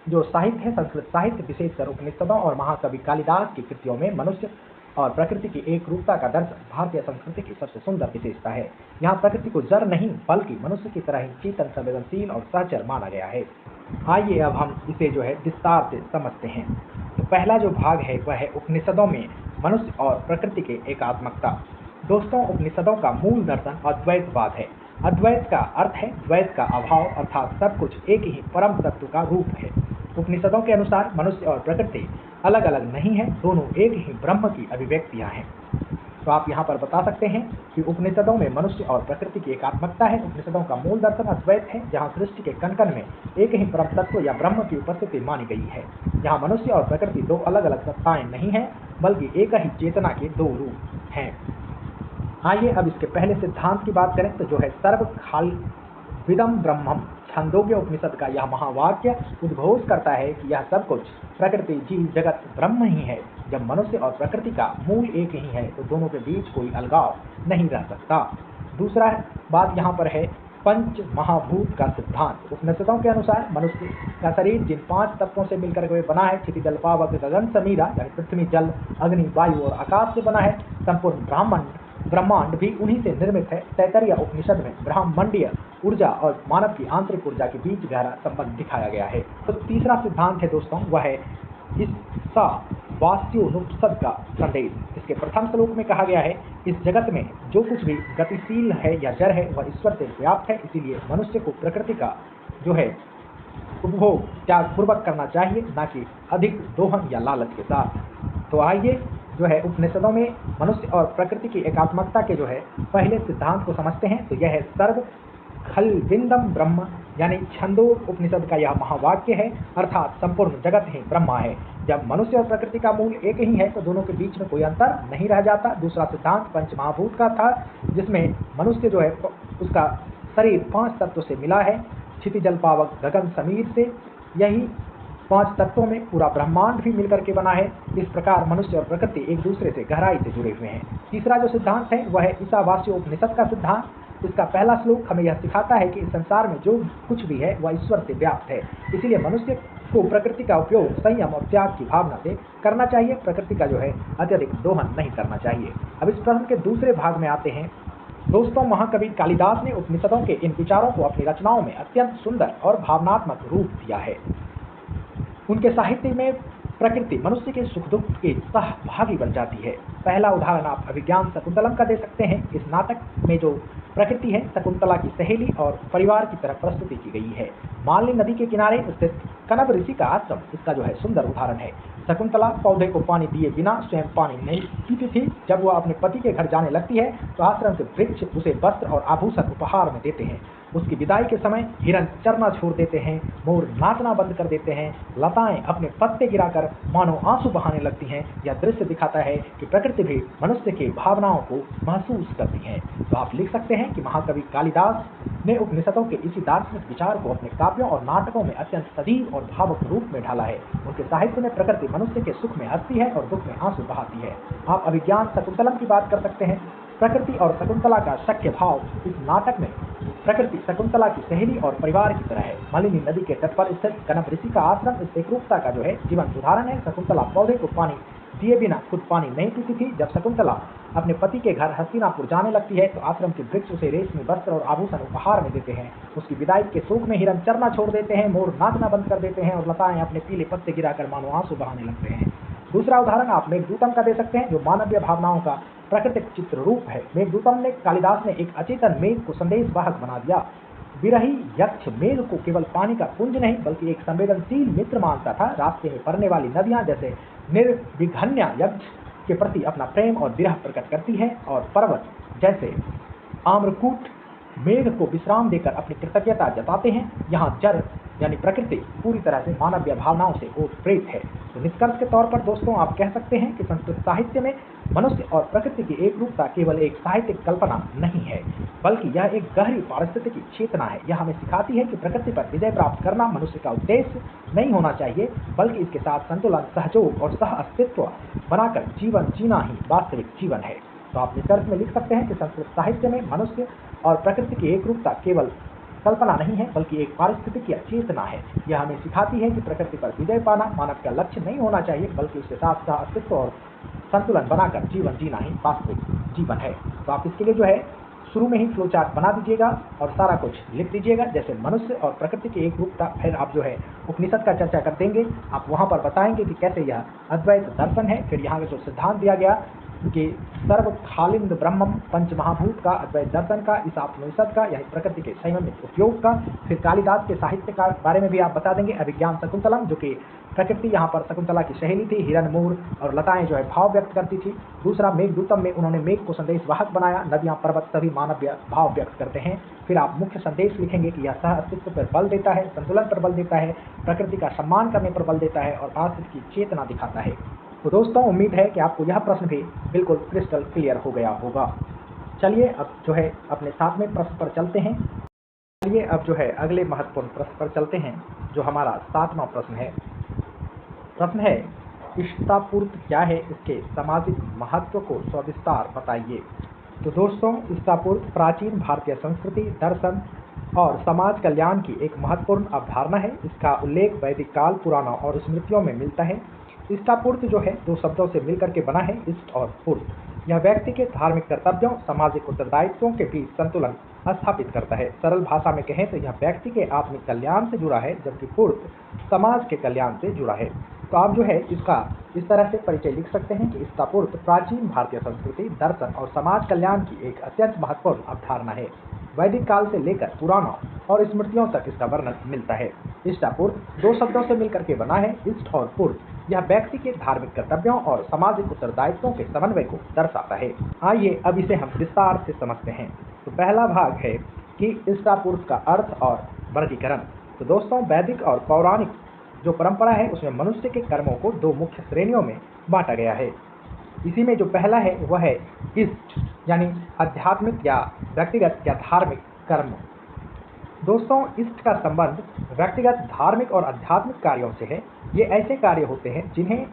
जो साहित्य है, संस्कृत साहित्य विशेषकर उपनिषदों और महाकवि कालिदास की कृतियों में मनुष्य और प्रकृति की एक रूपता का दर्शन भारतीय संस्कृति की सबसे सुंदर विशेषता है। यहाँ प्रकृति को जड़ नहीं बल्कि मनुष्य की तरह ही चेतन, संवेदनशील और सहचर माना गया है। आइए अब हम इसे जो है विस्तार से समझते हैं। तो पहला जो भाग है वह है उपनिषदों में मनुष्य और प्रकृति के एकात्मकता। दोस्तों उपनिषदों का मूल दर्शन अद्वैतवाद है। अद्वैत का अर्थ है द्वैत का अभाव, अर्थात सब कुछ एक ही परम तत्व का रूप है। उपनिषदों के अनुसार मनुष्य और प्रकृति अलग अलग नहीं है, दोनों एक ही ब्रह्म की अभिव्यक्तियां हैं। तो आप यहाँ पर बता सकते हैं कि उपनिषदों में मनुष्य और प्रकृति की एकात्मकता है। उपनिषदों का मूल दर्शन अद्वैत है, जहाँ सृष्टि के कण कण में एक ही परम तत्व या ब्रह्म की उपस्थिति मानी गई है। यहाँ मनुष्य और प्रकृति दो अलग अलग सत्ताएं नहीं है, बल्कि एक ही चेतना के दो रूप हैं। आइए अब इसके पहले सिद्धांत की बात करें तो जो है सर्व खल्विदं ब्रह्मम। छांदोग्य उपनिषद का यह महावाक्य उद्घोष करता है कि यह सब कुछ प्रकृति, जीव जगत ब्रह्म ही है। जब मनुष्य और प्रकृति का मूल एक ही है तो दोनों के बीच कोई अलगाव नहीं रह सकता। दूसरा बात यहाँ पर है पंच महाभूत का सिद्धांत। उपनिषदों के अनुसार मनुष्य का शरीर जिन 5 तत्वों से मिलकर के बना है, क्षिति जल पावक गगन समीरा, यानी पृथ्वी, जल, अग्नि, वायु और आकाश से बना है। संपूर्ण ब्रह्मांड भी उन्हीं से निर्मित है। तैत्तरीय उपनिषद में ब्रह्मांडीय ऊर्जा और मानव की आंतरिक ऊर्जा के बीच गहरा संबंध दिखाया गया है। तो तीसरा सिद्धांत है दोस्तों वह है ईशावास्योपनिषद का संदेश। इसके प्रथम श्लोक में कहा गया है, इस जगत में जो कुछ भी गतिशील है या जड़ है वह ईश्वर से व्याप्त है, इसीलिए मनुष्य को प्रकृति का जो है उपभोग त्यागपूर्वक करना चाहिए, न कि अधिक दोहन या लालच के साथ। तो आइए जो है उपनिषदों में मनुष्य और प्रकृति की एकात्मकता के जो है पहले सिद्धांत को समझते हैं। तो यह है सर्व खल्विदं ब्रह्म, यानी छंदोग उपनिषद का यह महावाक्य है, अर्थात संपूर्ण जगत ही ब्रह्मा है। जब मनुष्य और प्रकृति का मूल एक ही है तो दोनों के बीच में कोई अंतर नहीं रह जाता। दूसरा सिद्धांत पंचमहाभूत का था, जिसमें मनुष्य जो है उसका शरीर 5 तत्वों से मिला है, क्षिति जल पावक गगन समीर से। यही 5 तत्वों में पूरा ब्रह्मांड भी मिलकर के बना है। इस प्रकार मनुष्य और प्रकृति एक दूसरे से गहराई से जुड़े हुए हैं। तीसरा जो सिद्धांत है वह है ईशावास्योपनिषद का सिद्धांत। इसका पहला श्लोक हमें यह सिखाता है कि इस संसार में जो कुछ भी है वह ईश्वर से व्याप्त है, इसीलिए मनुष्य को प्रकृति का उपयोग संयम और त्याग की भावना से करना चाहिए। प्रकृति का जो है अत्यधिक दोहन नहीं करना चाहिए। अब इस प्रश्न के दूसरे भाग में आते हैं। दोस्तों महाकवि कालिदास ने उपनिषदों के इन विचारों को अपनी रचनाओं में अत्यंत सुंदर और भावनात्मक रूप दिया है। उनके साहित्य में प्रकृति मनुष्य के सुख दुख के सहभागी बन जाती है। पहला उदाहरण आप अभिज्ञान शकुंतलम का दे सकते हैं। इस नाटक में जो प्रकृति है शकुंतला की सहेली और परिवार की तरह प्रस्तुति की गई है। मालिनी नदी के किनारे स्थित कनव ऋषि का आश्रम इसका जो है सुंदर उदाहरण है। शकुंतला पौधे को पानी दिए बिना स्वयं पानी नहीं पीती थी। जब वह अपने पति के घर जाने लगती है तो आश्रम के वृक्ष उसे वस्त्र और आभूषण उपहार में देते हैं। उसकी विदाई के समय हिरन चरना छोड़ देते हैं, मोर नाचना बंद कर देते हैं, लताएं अपने पत्ते गिराकर मानो आंसू बहाने लगती हैं। यह दृश्य दिखाता है कि प्रकृति भी मनुष्य की भावनाओं को महसूस करती है। तो आप लिख सकते हैं कि महाकवि कालिदास ने उपनिषदों के इसी दार्शनिक विचार को अपने काव्यों और नाटकों में अत्यंत सजीव और भावुक रूप में ढाला है। उनके साहित्य में प्रकृति मनुष्य के सुख में हंसती है और दुख में आंसू बहाती है। आप अभिज्ञान शकुंतलम की बात कर सकते हैं। प्रकृति और शकुंतला का सख्य भाव इस नाटक में प्रकृति शकुंतला की सहेली और परिवार की तरह है। मलिनी नदी के तट पर स्थित कनप ऋषि का आश्रम इस एकरूपता का जो है जीवंत उदाहरण है। शकुंतला पौधे को पानी दिए बिना खुद पानी नहीं पीती थी। जब शकुंतला अपने पति के घर हस्तिनापुर जाने लगती है तो आश्रम के वृक्ष उसे रेशमी वस्त्र और आभूषण उपहार में देते हैं। उसकी विदाई के शोक में हिरन चरना छोड़ देते हैं, मोर नाचना बंद कर देते हैं और लताएं अपने पीले पत्ते गिराकर मानो आंसू बहाने लगते हैं। दूसरा उदाहरण आप मेघदूतम का दे सकते हैं, जो मानवीय भावनाओं का प्राकृतिक चित्र रूप है। मेघदूतम ने कालिदास ने एक अचेतन मेघ को संदेश वाहक बना दिया। विरही यक्ष मेघ को केवल पानी का पुंज नहीं बल्कि एक संवेदनशील मित्र मानता था। रास्ते में पड़ने वाली नदियां जैसे निर्विघन्या यक्ष के प्रति अपना प्रेम और विरह प्रकट करती है, और पर्वत जैसे आम्रकूट मेघ को विश्राम देकर अपनी कृतज्ञता जताते हैं। यहाँ जड़ यानी प्रकृति पूरी तरह से मानवीय भावनाओं से ओतप्रेत है। तो निष्कर्ष के तौर पर दोस्तों आप कह सकते हैं कि संस्कृत साहित्य में मनुष्य और प्रकृति की एक रूपता केवल एक साहित्यिक कल्पना नहीं है बल्कि यह एक गहरी पारिस्थितिकी चेतना है। यह हमें सिखाती है कि प्रकृति पर विजय प्राप्त करना मनुष्य का उद्देश्य नहीं होना चाहिए बल्कि इसके साथ संतुलन, सहयोग और सह अस्तित्व बनाकर जीवन जीना ही वास्तविक जीवन है। तो आप निष्कर्ष में लिख सकते हैं कि संस्कृत साहित्य में मनुष्य और प्रकृति की एक रूपता केवल कल्पना नहीं है बल्कि एक पारिस्थितिकीय चेतना है। यह हमें सिखाती है कि प्रकृति पर विजय पाना मानव का लक्ष्य नहीं होना चाहिए बल्कि उसके साथ सह अस्तित्व और संतुलन बनाकर जीवन जीना ही वास्तविक जीवन है। तो आप इसके लिए जो है शुरू में ही फ्लो चार्ट बना दीजिएगा और सारा कुछ लिख दीजिएगा, जैसे मनुष्य और प्रकृति की एक रूपता। फिर आप जो है उपनिषद का चर्चा कर देंगे, आप वहाँ पर बताएंगे कि कैसे यह अद्वैत दर्शन है। फिर यहाँ का जो सिद्धांत दिया गया कि सर्व खालिंद ब्रह्मम पंच महाभूत का, अद्वैत दर्शन का, इस आत्मनिषद का, यही प्रकृति के संयमित उपयोग का। फिर कालिदास के साहित्य का बारे में भी आप बता देंगे। अभिज्ञान शकुंतलम, जो कि प्रकृति यहाँ पर शकुंतला की सहेली थी, हिरन मोर और लताएं जो है भाव व्यक्त करती थी। दूसरा मेघदूतम में उन्होंने मेघ को संदेश वाहक बनाया, नदियाँ पर्वत सभी मानवीय भाव व्यक्त करते हैं। फिर आप मुख्य संदेश लिखेंगे कि यह सह अस्तित्व पर बल देता है, संतुलन पर बल देता है, प्रकृति का सम्मान करने पर बल देता है और पारिस्थितिकी की चेतना दिखाता है। तो दोस्तों उम्मीद है कि आपको यह प्रश्न भी बिल्कुल क्रिस्टल क्लियर हो गया होगा। चलिए अब जो है अपने 7वें प्रश्न पर चलते हैं। चलिए अब जो है अगले महत्वपूर्ण प्रश्न पर चलते हैं, जो हमारा 7वां प्रश्न है। प्रश्न है इष्टापूर्ति क्या है, इसके सामाजिक महत्व को सविस्तार बताइए। तो दोस्तों इष्टापूर्ति प्राचीन भारतीय संस्कृति, दर्शन और समाज कल्याण की एक महत्वपूर्ण अवधारणा है। इसका उल्लेख वैदिक काल, पुराणों और स्मृतियों में मिलता है। इष्टापूर्ति जो है दो शब्दों से मिलकर के बना है, इष्ट और पूर्ति। यह व्यक्ति के धार्मिक कर्तव्यों, सामाजिक उत्तरदायित्वों के बीच संतुलन स्थापित करता है। सरल भाषा में कहें तो यह व्यक्ति के आत्मिक कल्याण से जुड़ा है, जबकि पूर्ति समाज के कल्याण से जुड़ा है। तो आप जो है इसका इस तरह से परिचय लिख सकते हैं कि इष्टापूर्ति प्राचीन भारतीय संस्कृति, दर्शन और समाज कल्याण की एक अत्यंत महत्वपूर्ण अवधारणा है। वैदिक काल से लेकर पुराणों और स्मृतियों तक इसका वर्णन मिलता है। इष्टापूर्ति दो शब्दों से मिलकर के बना है, इष्ट और पूर्ति। यह व्यक्ति के धार्मिक कर्तव्यों और सामाजिक उत्तरदायित्वों के समन्वय को दर्शाता है। आइए अब इसे हम विस्तार से समझते हैं। तो पहला भाग है कि इष्टापूर्ति का अर्थ और वर्गीकरण। तो दोस्तों वैदिक और पौराणिक जो परंपरा है उसमें मनुष्य के कर्मों को दो मुख्य श्रेणियों में बांटा गया है। इसी में जो पहला है वह है इष्ट यानी आध्यात्मिक या व्यक्तिगत या धार्मिक कर्म। दोस्तों इष्ट का संबंध व्यक्तिगत धार्मिक और आध्यात्मिक कार्यों से है। ये ऐसे कार्य होते हैं जिन्हें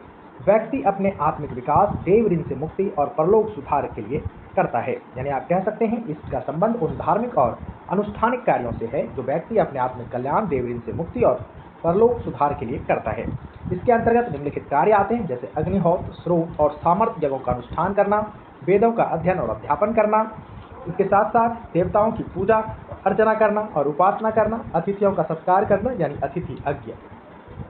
व्यक्ति अपने आत्मिक विकास, देव ऋण से मुक्ति और परलोक सुधार के लिए करता है। यानी आप कह सकते हैं इष्ट का संबंध उन धार्मिक और अनुष्ठानिक कार्यों से है जो व्यक्ति अपने आत्मिक कल्याण, देव ऋण से मुक्ति और परलोक सुधार के लिए करता है। इसके अंतर्गत निम्नलिखित कार्य आते हैं, जैसे अग्निहोत्र, श्रोत और सामर्थ्य यज्ञों का अनुष्ठान करना, वेदों का अध्ययन और अध्यापन करना, इसके साथ साथ देवताओं की पूजा अर्चना करना और उपासना करना, अतिथियों का सत्कार करना यानी अतिथि यज्ञ।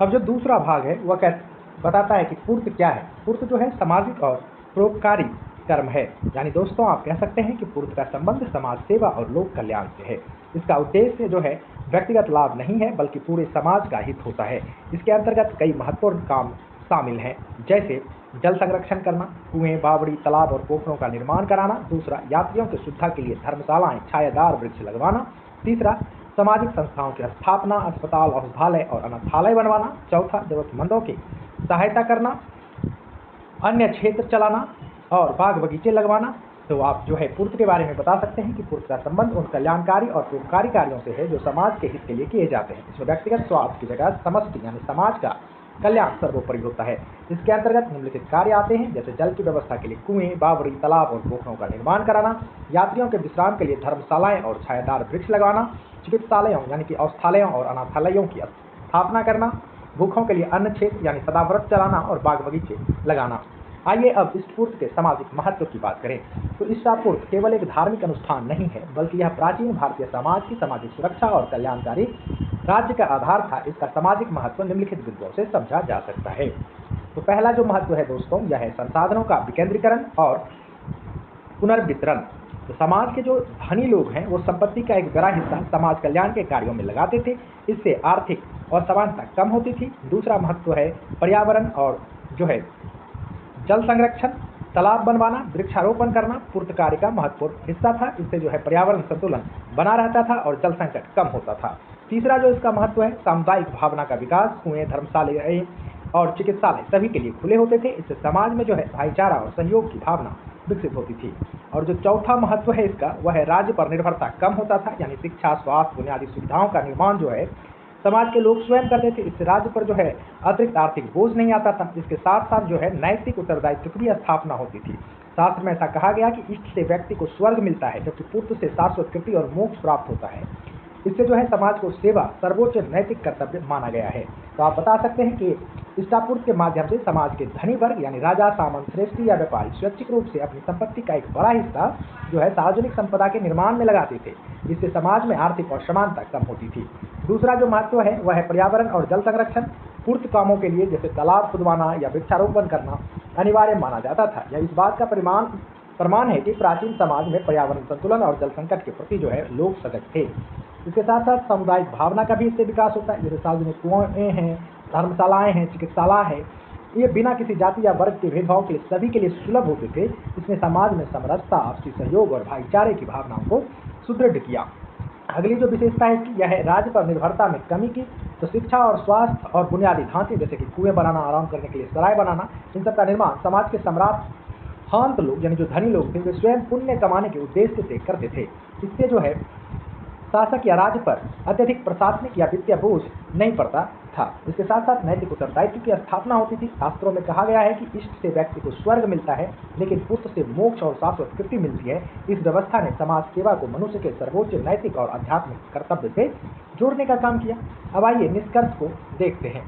अब जो दूसरा भाग है वह बताता है कि पूर्ति क्या है। पूर्ति जो है सामाजिक और परोपकारी कर्म है। यानी दोस्तों आप कह सकते हैं कि पूर्ति का संबंध समाज सेवा और लोक कल्याण से है। इसका उद्देश्य जो है व्यक्तिगत लाभ नहीं है बल्कि पूरे समाज का हित होता है। इसके अंतर्गत कई महत्वपूर्ण काम शामिल हैं, जैसे जल संरक्षण करना, कुएं, बावड़ी, तालाब और पोखरों का निर्माण कराना। दूसरा, यात्रियों की सुविधा के लिए धर्मशालाएं, छायादार वृक्ष लगवाना। तीसरा, सामाजिक संस्थाओं की स्थापना, अस्पताल, औषधालय और अनाथालय बनवाना। चौथा, जरूरतमंदों की सहायता करना, अन्य क्षेत्र चलाना और बाग बगीचे लगवाना। तो आप जो है पूर्त के बारे में बता सकते हैं कि पूर्त का संबंध उन कल्याणकारी और परोपकारी कार्यों से है जो समाज के हित के लिए किए जाते हैं। इसमें व्यक्तिगत स्वार्थ की जगह समष्टि यानी समाज का कल्याण सर्वोपरि होता है। इसके अंतर्गत निम्नलिखित कार्य आते हैं, जैसे जल की व्यवस्था के लिए कुएं, बावड़ी, तालाब और पोखरों का निर्माण कराना, यात्रियों के विश्राम के लिए धर्मशालाएं और छायादार वृक्ष लगाना, चिकित्सालयों यानी कि औषधालयों और अनाथालयों की स्थापना करना, भूखों के लिए अन्न क्षेत्र यानी सदाव्रत चलाना और बाग बगीचे लगाना। आइए अब इष्टपूर्त के सामाजिक महत्व की बात करें। तो इष्टापूर्त केवल एक धार्मिक अनुष्ठान नहीं है, बल्कि यह प्राचीन भारतीय समाज की सामाजिक सुरक्षा और कल्याणकारी राज्य का आधार था। इसका सामाजिक महत्व निम्नलिखित बिंदुओं से समझा जा सकता है। तो पहला जो महत्व है दोस्तों, यह है संसाधनों का विकेंद्रीकरण और पुनर्वितरण। तो समाज के जो धनी लोग हैं वो संपत्ति का एक बड़ा हिस्सा समाज कल्याण के कार्यों में लगाते थे। इससे आर्थिक असमानता कम होती थी। दूसरा महत्व है पर्यावरण और जो है जल संरक्षण, तालाब बनवाना, वृक्षारोपण करना पूर्त कार्य का महत्वपूर्ण हिस्सा था। इससे जो है पर्यावरण संतुलन बना रहता था और जल संकट कम होता था। तीसरा जो इसका महत्व है सामुदायिक भावना का विकास, कुएं, धर्मशालाएं और चिकित्सालय सभी के लिए खुले होते थे। इससे समाज में जो है भाईचारा और सहयोग की भावना विकसित होती थी। और जो चौथा महत्व है इसका, वह है राज्य पर निर्भरता कम होता था, यानी शिक्षा, स्वास्थ्य, बुनियादी सुविधाओं का निर्माण जो है समाज के लोग स्वयं करते थे। इससे राज्य पर जो है अतिरिक्त आर्थिक बोझ नहीं आता था। इसके साथ साथ जो है नैतिक उत्तरदायित्व की स्थापना होती थी। शास्त्र में ऐसा कहा गया कि इष्ट से व्यक्ति को स्वर्ग मिलता है, जबकि पूर्त से शाश्वत कृति और मोक्ष प्राप्त होता है। इससे जो है समाज को सेवा सर्वोच्च नैतिक कर्तव्य माना गया है। तो आप बता सकते हैं कि इष्टापूर्त के माध्यम से समाज के धनी वर्ग यानी राजा, सामंत, श्रेष्ठी या व्यापारी स्वैच्छिक रूप से अपनी संपत्ति का एक बड़ा हिस्सा जो है सार्वजनिक संपदा के निर्माण में लगाते थे। इससे समाज में आर्थिक असमानता कम होती थी। दूसरा जो महत्व है वह है पर्यावरण और जल संरक्षण। पूर्त कामों के लिए जैसे तालाब खुदवाना या वृक्षारोपण करना अनिवार्य माना जाता था। यह इस बात का प्रमाण है कि प्राचीन समाज में पर्यावरण संतुलन और जल संकट के प्रति जो है लोग सजग थे। इसके साथ साथ सामुदायिक भावना का भी इससे विकास होता है। जैसे सार्वजनिक कुएं हैं, धर्मशालाएं हैं, चिकित्सालय है, ये बिना किसी जाति या वर्ग के भेदभाव के सभी के लिए सुलभ होते थे। इसने समाज में समरसता, आपसी सहयोग और भाईचारे की भावनाओं को सुदृढ़ किया। अगली जो विशेषता है इसकी, यह है राज्य पर निर्भरता में कमी की। तो शिक्षा और स्वास्थ्य और बुनियादी ढांचे जैसे कि कुएं बनाना, आराम करने के लिए सराय बनाना, इन सब का निर्माण समाज के सम्राट हंत लोग यानी जो धनी लोग थे वे स्वयं पुण्य कमाने के उद्देश्य से करते थे। इससे जो है शासक या राज्य पर अत्यधिक प्रशासनिक या वित्तीय बोझ नहीं पड़ता था। इसके साथ साथ नैतिक उत्तरदायित्व की स्थापना होती थी। शास्त्रों में कहा गया है कि इष्ट से व्यक्ति को स्वर्ग मिलता है, लेकिन पुत्र से मोक्ष और शाश्वत कृति मिलती है। इस व्यवस्था ने समाज सेवा को मनुष्य के सर्वोच्च नैतिक और आध्यात्मिक कर्तव्य से जोड़ने का काम किया। अब आइए निष्कर्ष को देखते हैं।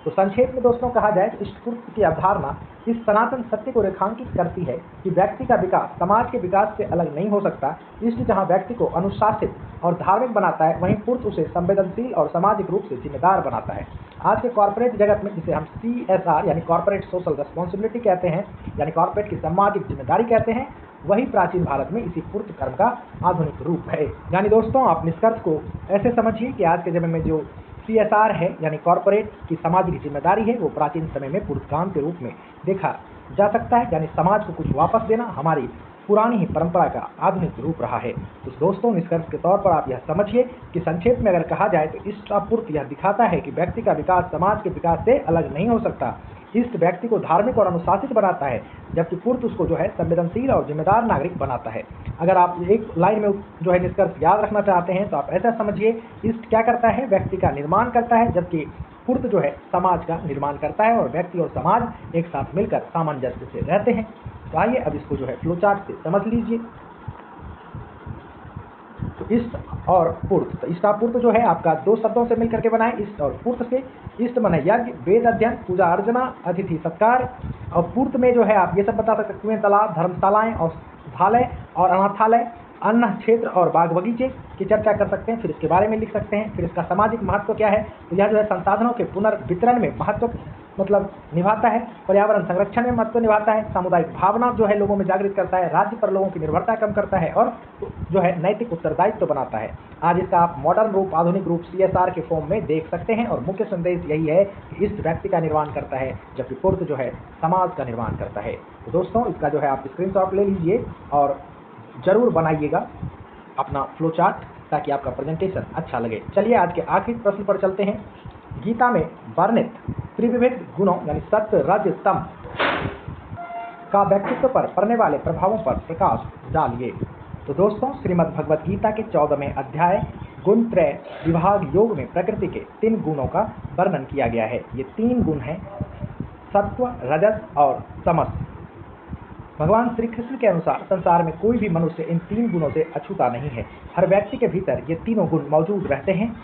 तो संक्षेप में दोस्तों कहा जाए तो इष्टपूर्त की अवधारणा इस सनातन सत्य को रेखांकित करती है कि व्यक्ति का विकास समाज के विकास से अलग नहीं हो सकता। इष्ट जहां व्यक्ति को अनुशासित और धार्मिक बनाता है, वहीं पूर्त उसे संवेदनशील और सामाजिक रूप से जिम्मेदार बनाता है। आज के कॉर्पोरेट जगत में जिसे हम CSR यानी कॉर्पोरेट सोशल रिस्पॉन्सिबिलिटी कहते हैं, यानी कॉर्पोरेट की सामाजिक जिम्मेदारी कहते हैं, वही प्राचीन भारत में इसी पूर्त कर्म का आधुनिक रूप है। यानी दोस्तों आप निष्कर्ष को ऐसे समझिए कि आज के समय में जो CSR है यानी कॉर्पोरेट की सामाजिक जिम्मेदारी है, वो प्राचीन समय में पूर्त काम के रूप में देखा जा सकता है। यानी समाज को कुछ वापस देना हमारी पुरानी ही परंपरा का आधुनिक रूप रहा है। तो दोस्तों निष्कर्ष के तौर पर आप यह समझिए कि संक्षेप में अगर कहा जाए तो इष्टापूर्त यह दिखाता है कि व्यक्ति का विकास समाज के विकास से अलग नहीं हो सकता। इष्ट व्यक्ति को धार्मिक और अनुशासित बनाता है, जबकि पूर्त उसको जो है संवेदनशील और जिम्मेदार नागरिक बनाता है। अगर आप एक लाइन में जो है निष्कर्ष याद रखना चाहते हैं तो आप ऐसा समझिए, इष्ट क्या करता है, व्यक्ति का निर्माण करता है, जबकि पूर्त जो है समाज का निर्माण करता है और व्यक्ति और समाज एक साथ मिलकर सामंजस्य से रहते हैं। तो आइए अब इसको जो है फ्लोचार्ट से समझ लीजिए। तो इष्ट और पूर्त, तो इष्टापूर्त जो है आपका दो शब्दों से मिलकर के बनाए, इष्ट और पूर्त से। इष्ट माने यज्ञ, वेद अध्ययन, पूजा अर्चना, अतिथि सत्कार, और पूर्त में जो है आप ये सब बता सकते हैं, कुएं, तालाब, धर्मशालाएं, औषधालय और अनाथालय, अन्न क्षेत्र और बाग बगीचे की चर्चा कर सकते हैं। फिर इसके बारे में लिख सकते हैं। फिर इसका सामाजिक महत्व क्या है, तो यह जो है संसाधनों के पुनर्वितरण में महत्व निभाता है, पर्यावरण संरक्षण में महत्व निभाता है, सामुदायिक भावना जो है लोगों में जागृत करता है, राज्य पर लोगों की निर्भरता कम करता है और जो है नैतिक उत्तरदायित्व बनाता है। आज इसका आप मॉडर्न रूप, आधुनिक रूप CSR के फॉर्म में देख सकते हैं और मुख्य संदेश यही है कि इस व्यक्ति का निर्माण करता है, जबकि पूर्त जो है समाज का निर्माण करता है। तो दोस्तों इसका जो है आप स्क्रीनशॉट ले लीजिए और जरूर बनाइएगा अपना फ्लो चार्ट। ताकि आपका प्रेजेंटेशन अच्छा लगे। चलिए आज के आखिरी प्रश्न पर चलते हैं। गीता में वर्णित त्रिविध गुणों यानी सत्व रज तम का व्यक्तित्व पर पड़ने वाले प्रभावों पर प्रकाश डालिए। तो दोस्तों, श्रीमद् भगवत गीता के 14वें अध्याय गुण त्रय विभाग योग में प्रकृति के 3 गुणों का वर्णन किया गया है। ये 3 गुण हैं सत्व, रजस और तमस। भगवान श्री कृष्ण के अनुसार संसार में कोई भी मनुष्य इन 3 गुणों से अछूता नहीं है। हर व्यक्ति के भीतर ये तीनों गुण मौजूद रहते हैं,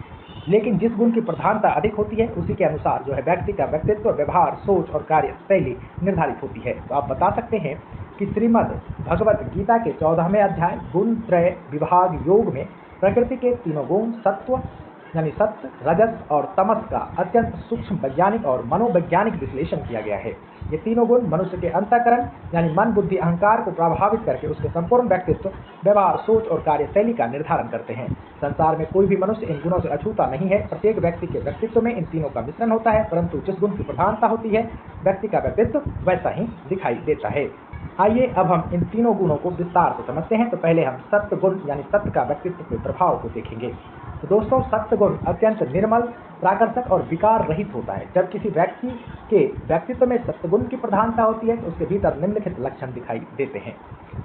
लेकिन जिस गुण की प्रधानता अधिक होती है उसी के अनुसार जो है व्यक्ति का व्यक्तित्व, व्यवहार, सोच और कार्य शैली निर्धारित होती है। तो आप बता सकते हैं कि श्रीमद् भगवत गीता के 14वें अध्याय गुण त्रय विभाग योग में प्रकृति के तीनों गुण सत्व यानी सत्य, रजस और तमस का अत्यंत सूक्ष्म वैज्ञानिक और मनोवैज्ञानिक विश्लेषण किया गया है। ये तीनों गुण मनुष्य के अंतःकरण यानी मन, बुद्धि, अहंकार को प्रभावित करके उसके संपूर्ण व्यक्तित्व, व्यवहार, सोच और कार्यशैली का निर्धारण करते हैं। संसार में कोई भी मनुष्य इन गुणों से अछूता नहीं है। प्रत्येक व्यक्ति के व्यक्तित्व में इन तीनों का मिश्रण होता है, परंतु जिस गुण की प्रधानता होती है व्यक्ति का व्यक्तित्व वैसा ही दिखाई देता है। आइए अब हम इन तीनों गुणों को विस्तार से समझते हैं। तो पहले हम सत्य गुण यानी सत्य का व्यक्तित्व के प्रभाव को देखेंगे। तो दोस्तों, सत्य गुण अत्यंत निर्मल, प्राकृतिक और विकार रहित होता है। जब किसी व्यक्ति के व्यक्तित्व में सत्य गुण की प्रधानता होती है तो उसके भीतर निम्नलिखित लक्षण दिखाई देते हैं।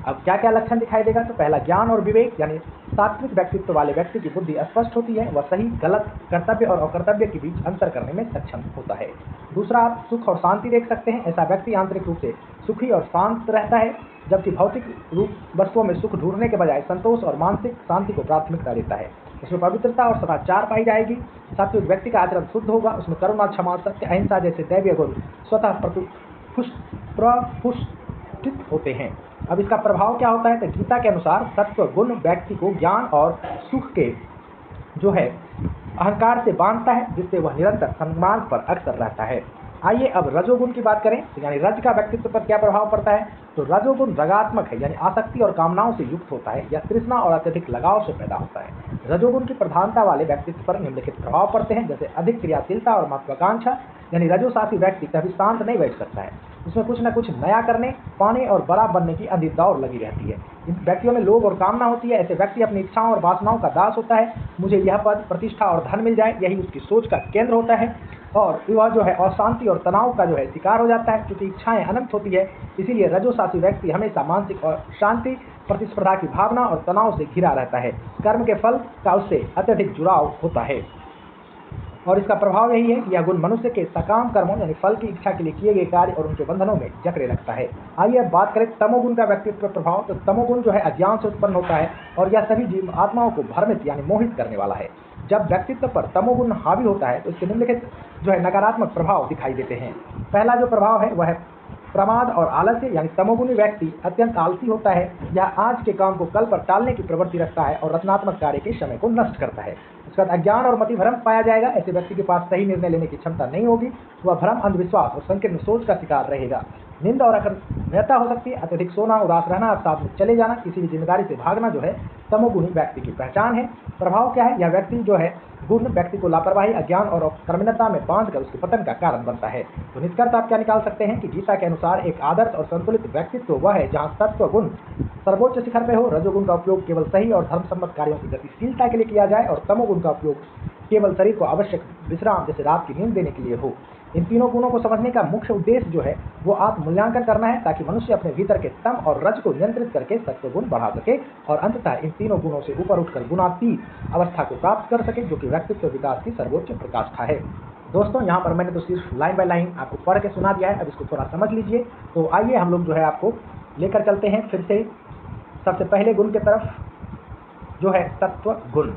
अब क्या क्या लक्षण दिखाई देगा? तो पहला ज्ञान और विवेक यानी सात्विक व्यक्तित्व वाले व्यक्ति की बुद्धि स्पष्ट होती है, वह सही गलत, कर्तव्य और अकर्तव्य के बीच अंतर करने में सक्षम होता है। दूसरा, आप सुख और शांति देख सकते हैं। ऐसा व्यक्ति आंतरिक रूप से सुखी और शांत रहता है, जबकि भौतिक रूप वस्तुओं में सुख ढूंढने के बजाय संतोष और मानसिक शांति को प्राथमिकता देता है। उसमें पवित्रता और सदाचार पाई जाएगी। सात्विक व्यक्ति का आचरण शुद्ध होगा, उसमें करुणा, क्षमा, सत्य, अहिंसा जैसे दैवीय गुण स्वतः प्रतिष्ठित होते हैं। अब इसका प्रभाव क्या होता है? तो गीता के अनुसार सत्व गुण व्यक्ति को ज्ञान और सुख के जो है अहंकार से बांधता है, जिससे वह निरंतर सन्मार्ग पर अग्रसर रहता है। आइए अब रजोगुण की बात करें। तो यानी रज का व्यक्तित्व पर क्या प्रभाव पड़ता है? तो रजोगुण रगात्मक है, यानी आसक्ति और कामनाओं से युक्त होता है। यह तृष्णा और अत्यधिक लगाव से पैदा होता है। रजोगुण की प्रधानता वाले व्यक्तित्व पर निम्नलिखित प्रभाव पड़ते हैं, जैसे अधिक क्रियाशीलता और महत्वाकांक्षा। यानी रजोसासी व्यक्ति कभी शांत नहीं बैठ सकता है, उसमें कुछ न कुछ नया करने, पाने और बड़ा बनने की अधिक दौड़ लगी रहती है। इन व्यक्तियों में लोभ और कामना होती है। ऐसे व्यक्ति अपनी इच्छाओं और वासनाओं का दास होता है। मुझे यह पद, प्रतिष्ठा और धन मिल जाए, यही उसकी सोच का केंद्र होता है। और वह जो है अशांति और तनाव का जो है शिकार हो जाता है, क्योंकि इच्छाएं अनंत होती है। इसीलिए रजोसासी व्यक्ति हमेशा मानसिक और शांति, प्रतिस्पर्धा की भावना और तनाव से घिरा रहता है। कर्म के फल का उससे अत्यधिक जुड़ाव होता है और इसका प्रभाव यही है कि यह गुण मनुष्य के सकाम कर्मों यानी फल की इच्छा के लिए किए गए कार्य और उनके बंधनों में जकड़े रखता है। आइए अब बात करें तमोगुण का व्यक्तित्व प्रभाव। तो तमोगुण जो है अज्ञान से उत्पन्न होता है और यह सभी जीव आत्माओं को भ्रमित यानी मोहित करने वाला है। जब व्यक्तित्व पर तमोगुण हावी होता है तो इसके निम्नलिखित जो है नकारात्मक प्रभाव दिखाई देते हैं। पहला जो प्रभाव है वह है प्रमाद और आलस्य, यानी तमोगुणी व्यक्ति अत्यंत आलसी होता है। यह आज के काम को कल पर टालने की प्रवृत्ति रखता है और रचनात्मक कार्य के समय को नष्ट करता है। उसके बाद अज्ञान और मतिभ्रम पाया जाएगा। ऐसे व्यक्ति के पास सही निर्णय लेने की क्षमता नहीं होगी। वह भ्रम, अंधविश्वास और संकीर्ण सोच का शिकार रहेगा। निंदा और अकृतज्ञता हो सकती है। अत्यधिक सोना, उदास रहना, साथ में चले जाना, किसी भी जिम्मेदारी से भागना जो है तमोगुणी व्यक्ति की पहचान है। प्रभाव क्या है? यह व्यक्ति जो है गुण व्यक्ति को लापरवाही, अज्ञान और कर्मण्यता में बांधकर उसके पतन का कारण बनता है। तो निष्कर्ष आप क्या निकाल सकते हैं कि गीता के अनुसार एक आदर्श और संतुलित व्यक्तित्व वह है जहाँ सत्व गुण सर्वोच्च शिखर पे हो, रजोगुण का उपयोग केवल सही और धर्मसम्मत कार्यों की गतिशीलता के लिए किया जाए और तमोगुण का उपयोग केवल शरीर को आवश्यक विश्राम जैसे रात की नींद देने के लिए हो। इन तीनों गुणों को समझने का मुख्य उद्देश्य जो है वो आत्म मूल्यांकन करना है, ताकि मनुष्य अपने भीतर के तम और रज को नियंत्रित करके सत्व गुण बढ़ा सके और अंततः इन तीनों गुणों से ऊपर उठकर गुणातीत अवस्था को प्राप्त कर सके, जो कि व्यक्तित्व विकास की सर्वोच्च प्रकाष्ठा है। दोस्तों, यहाँ पर मैंने तो सिर्फ लाइन बाय लाइन आपको पढ़ के सुना दिया है, अब इसको थोड़ा समझ लीजिए। तो आइए हम लोग जो है आपको लेकर चलते हैं फिर से सबसे पहले गुण की तरफ, जो है सत्व गुण।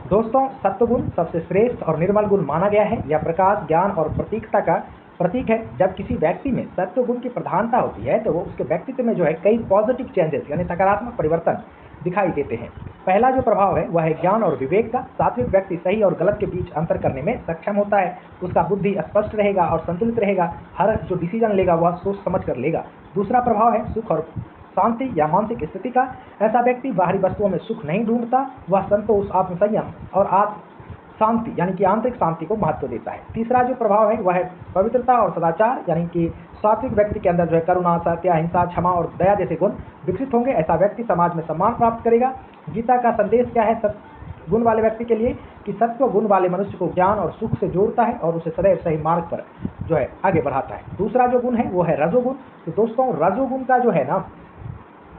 दोस्तों, सत्वगुण सबसे श्रेष्ठ और निर्मल गुण माना गया है। यह प्रकाश, ज्ञान और प्रतीकता का प्रतीक है। जब किसी व्यक्ति में सत्वगुण की प्रधानता होती है तो वो उसके व्यक्तित्व में जो है कई पॉजिटिव चेंजेस यानी सकारात्मक परिवर्तन दिखाई देते हैं। पहला जो प्रभाव है वह है ज्ञान और विवेक का। सात्विक व्यक्ति सही और गलत के बीच अंतर करने में सक्षम होता है। उसका बुद्धि स्पष्ट रहेगा और संतुलित रहेगा। हर जो डिसीजन लेगा वह सोच समझ कर लेगा। दूसरा प्रभाव है सुख और शांति या मानसिक स्थिति का। ऐसा व्यक्ति बाहरी वस्तुओं में सुख नहीं ढूंढता, वह संतोष, आत्मसंयम और आत्म शांति यानी कि आंतरिक शांति को महत्व देता है। तीसरा जो प्रभाव है वह है पवित्रता और सदाचार, यानी कि सात्विक व्यक्ति के अंदर जो है करुणा, सत्य, अहिंसा, क्षमा और दया जैसे गुण विकसित होंगे। ऐसा व्यक्ति समाज में सम्मान प्राप्त करेगा। गीता का संदेश क्या है? गुण वाले व्यक्ति के लिए कि सत्व गुण वाले मनुष्य को ज्ञान और सुख से जोड़ता है और उसे सदैव सही मार्ग पर जो है आगे बढ़ाता है। दूसरा जो गुण है वो है रजोगुण। तो दोस्तों रजोगुण का जो है ना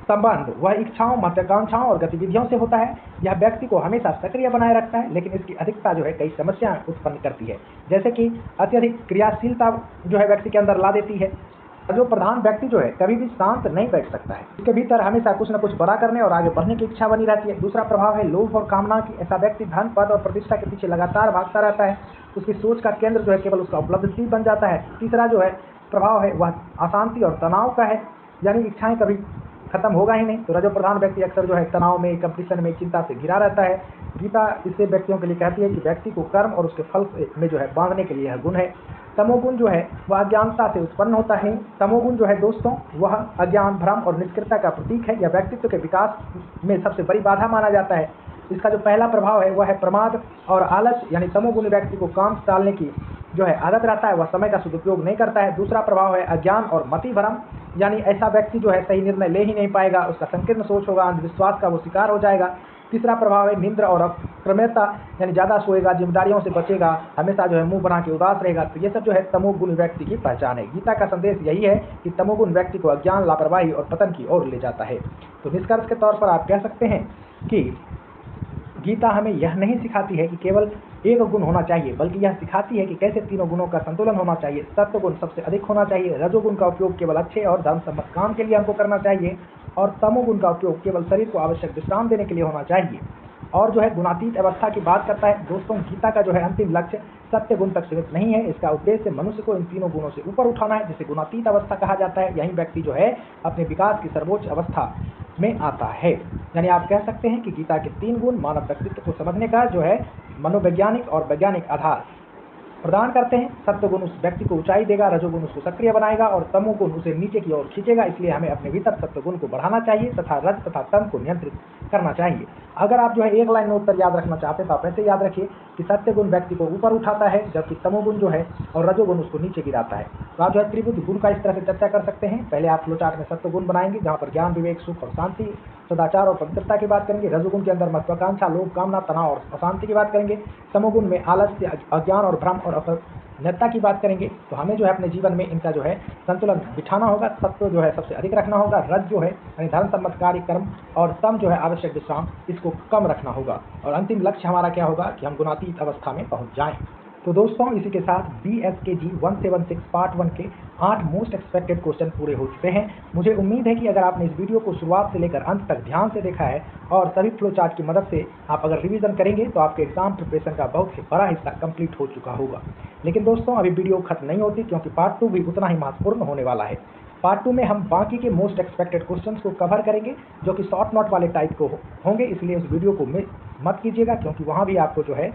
संबंध वह इच्छाओं, महत्वाकांक्षाओं और गतिविधियों से होता है। यह व्यक्ति को हमेशा सक्रिय बनाए रखता है, लेकिन इसकी अधिकता जो है कई समस्याएं उत्पन्न करती है, जैसे कि अत्यधिक क्रियाशीलता जो है व्यक्ति के अंदर ला देती है। जो प्रधान व्यक्ति जो है कभी भी शांत नहीं बैठ सकता है, उसके भीतर हमेशा कुछ न कुछ बड़ा करने और आगे बढ़ने की इच्छा बनी रहती है। दूसरा प्रभाव है लोभ और कामना की। ऐसा व्यक्ति धन, पद और प्रतिष्ठा के पीछे लगातार भागता रहता है। उसकी सोच का केंद्र जो है केवल उसका उपलब्धि बन जाता है। तीसरा जो है प्रभाव है वह अशांति और तनाव का है, यानी इच्छाएं कभी खत्म होगा ही नहीं। तो रजो प्रधान व्यक्ति अक्सर जो है तनाव में, कंपटीशन में, चिंता से घिरा रहता है। गीता इससे व्यक्तियों के लिए कहती है कि व्यक्ति को कर्म और उसके फल में जो है बांधने के लिए यह गुण है। तमोगुण जो है वह अज्ञानता से उत्पन्न होता है। तमोगुण जो है दोस्तों वह अज्ञान, भ्रम और निष्क्रियता का प्रतीक है। यह व्यक्तित्व के विकास में सबसे बड़ी बाधा माना जाता है। इसका जो पहला प्रभाव है वह है प्रमाद और आलस, यानी तमोगुणी व्यक्ति को काम टालने की जो है आदत रहता है, वह समय का सदुपयोग नहीं करता है। दूसरा प्रभाव है अज्ञान और मति भ्रम, यानी ऐसा व्यक्ति जो है सही निर्णय ले ही नहीं पाएगा, उसका संकीर्ण सोच होगा, अंधविश्वास का वो शिकार हो जाएगा। तीसरा प्रभाव है निद्रा और अप्रमेयता, यानी ज़्यादा सोएगा, जिम्मेदारियों से बचेगा, हमेशा जो है मुंह बना के उदास रहेगा। तो ये सब जो है तमोगुण व्यक्ति की पहचान है। गीता का संदेश यही है कि तमोगुण व्यक्ति को अज्ञान, लापरवाही और पतन की ओर ले जाता है। तो निष्कर्ष के तौर पर आप कह सकते हैं कि गीता हमें यह नहीं सिखाती है कि केवल एक गुण होना चाहिए, बल्कि यह सिखाती है कि कैसे तीनों गुणों का संतुलन होना चाहिए। सत्व गुण सबसे अधिक होना चाहिए, रजोगुण का उपयोग केवल अच्छे और धर्मसम्मत काम के लिए हमको करना चाहिए, और तमोगुण का उपयोग केवल शरीर को आवश्यक विश्राम देने के लिए होना चाहिए। और जो है गुणातीत अवस्था की बात करता है। दोस्तों गीता का जो है अंतिम लक्ष्य सत्य गुण तक सीमित नहीं है। इसका उद्देश्य मनुष्य को इन तीनों गुणों से ऊपर उठाना है, जिसे गुणातीत अवस्था कहा जाता है। यही व्यक्ति जो है अपने विकास की सर्वोच्च अवस्था में आता है। यानी आप कह सकते हैं कि गीता के 3 गुण मानव व्यक्तित्व को समझने का जो है मनोवैज्ञानिक और वैज्ञानिक आधार प्रदान करते हैं। सत्वगुण उस व्यक्ति को ऊंचाई देगा, रजोगुण उसको सक्रिय बनाएगा और तमोगुण उसे नीचे की ओर खींचेगा। इसलिए हमें अपने भीतर सत्वगुण को बढ़ाना चाहिए तथा रज तथा तम को नियंत्रित करना चाहिए। अगर आप जो है एक लाइन में उत्तर याद रखना चाहते हैं तो आप ऐसे याद रखिए कि सत्वगुण व्यक्ति को ऊपर उठाता है, जबकि तमोगुण जो है और रजोगुण उसको नीचे गिराता है। तो आप जो है त्रिभुज गुण का इस तरह से चर्चा कर सकते हैं। पहले आप फ्लोचार्ट में सत्वगुण बनाएंगे, जहाँ पर ज्ञान, विवेक, सुख और शांति, सदाचार और पवित्रता की बात करेंगे। रजोगुण के अंदर महत्वाकांक्षा, लोभ, कामना, तनाव और अशांति की बात करेंगे। तमोगुण में आलस्य, अज्ञान और भ्रम और अपनेता की बात करेंगे। तो हमें जो है अपने जीवन में इनका जो है संतुलन बिठाना होगा। सत्व जो है सबसे अधिक रखना होगा, रज जो है यानी धर्म सम्मत कार्य कर्म, और तम जो है आवश्यक विश्राम, इसको कम रखना होगा। और अंतिम लक्ष्य हमारा क्या होगा कि हम गुणातीत अवस्था में पहुंच जाएं। तो दोस्तों इसी के साथ BSKG 176 पार्ट 1 के 8 मोस्ट एक्सपेक्टेड क्वेश्चन पूरे हो चुके हैं। मुझे उम्मीद है कि अगर आपने इस वीडियो को शुरुआत से लेकर अंत तक ध्यान से देखा है और सभी फ्लो चार्ट की मदद से आप अगर रिवीजन करेंगे तो आपके एग्जाम प्रिपरेशन का बहुत ही बड़ा हिस्सा कंप्लीट हो चुका होगा। लेकिन दोस्तों अभी वीडियो खत्म नहीं होती, क्योंकि पार्ट 2 भी उतना ही महत्वपूर्ण होने वाला है। पार्ट 2 में हम बाकी के मोस्ट एक्सपेक्टेड क्वेश्चंस को कवर करेंगे, जो कि शॉर्ट नोट वाले टाइप को होंगे। इसलिए उस वीडियो को मिस मत कीजिएगा, क्योंकि वहाँ भी आपको जो है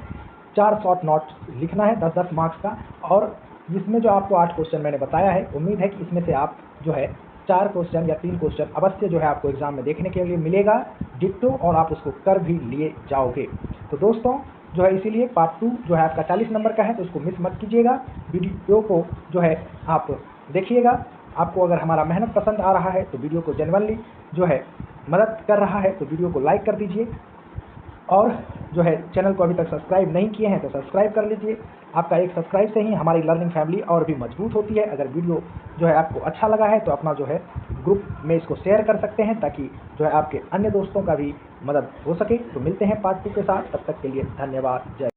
4 शॉर्ट नोट लिखना है 10-10 मार्क्स का। और इसमें जो आपको 8 क्वेश्चन मैंने बताया है, उम्मीद है कि इसमें से आप जो है 4 क्वेश्चन या 3 क्वेश्चन अवश्य जो है आपको एग्जाम में देखने के लिए मिलेगा डिट्टो, और आप उसको कर भी लिए जाओगे। तो दोस्तों जो है इसीलिए पार्ट 2 जो है आपका 40 नंबर का है, तो उसको मिस मत कीजिएगा। वीडियो को जो है आप देखिएगा। आपको अगर हमारा मेहनत पसंद आ रहा है तो वीडियो को जेन्युइनली जो है मदद कर रहा है, तो वीडियो को लाइक कर दीजिए। और जो है चैनल को अभी तक सब्सक्राइब नहीं किए हैं तो सब्सक्राइब कर लीजिए। आपका एक सब्सक्राइब से ही हमारी लर्निंग फैमिली और भी मजबूत होती है। अगर वीडियो जो है आपको अच्छा लगा है तो अपना जो है ग्रुप में इसको शेयर कर सकते हैं, ताकि जो है आपके अन्य दोस्तों का भी मदद हो सके। तो मिलते हैं पार्ट 2 के साथ, तब तक के लिए धन्यवाद। जय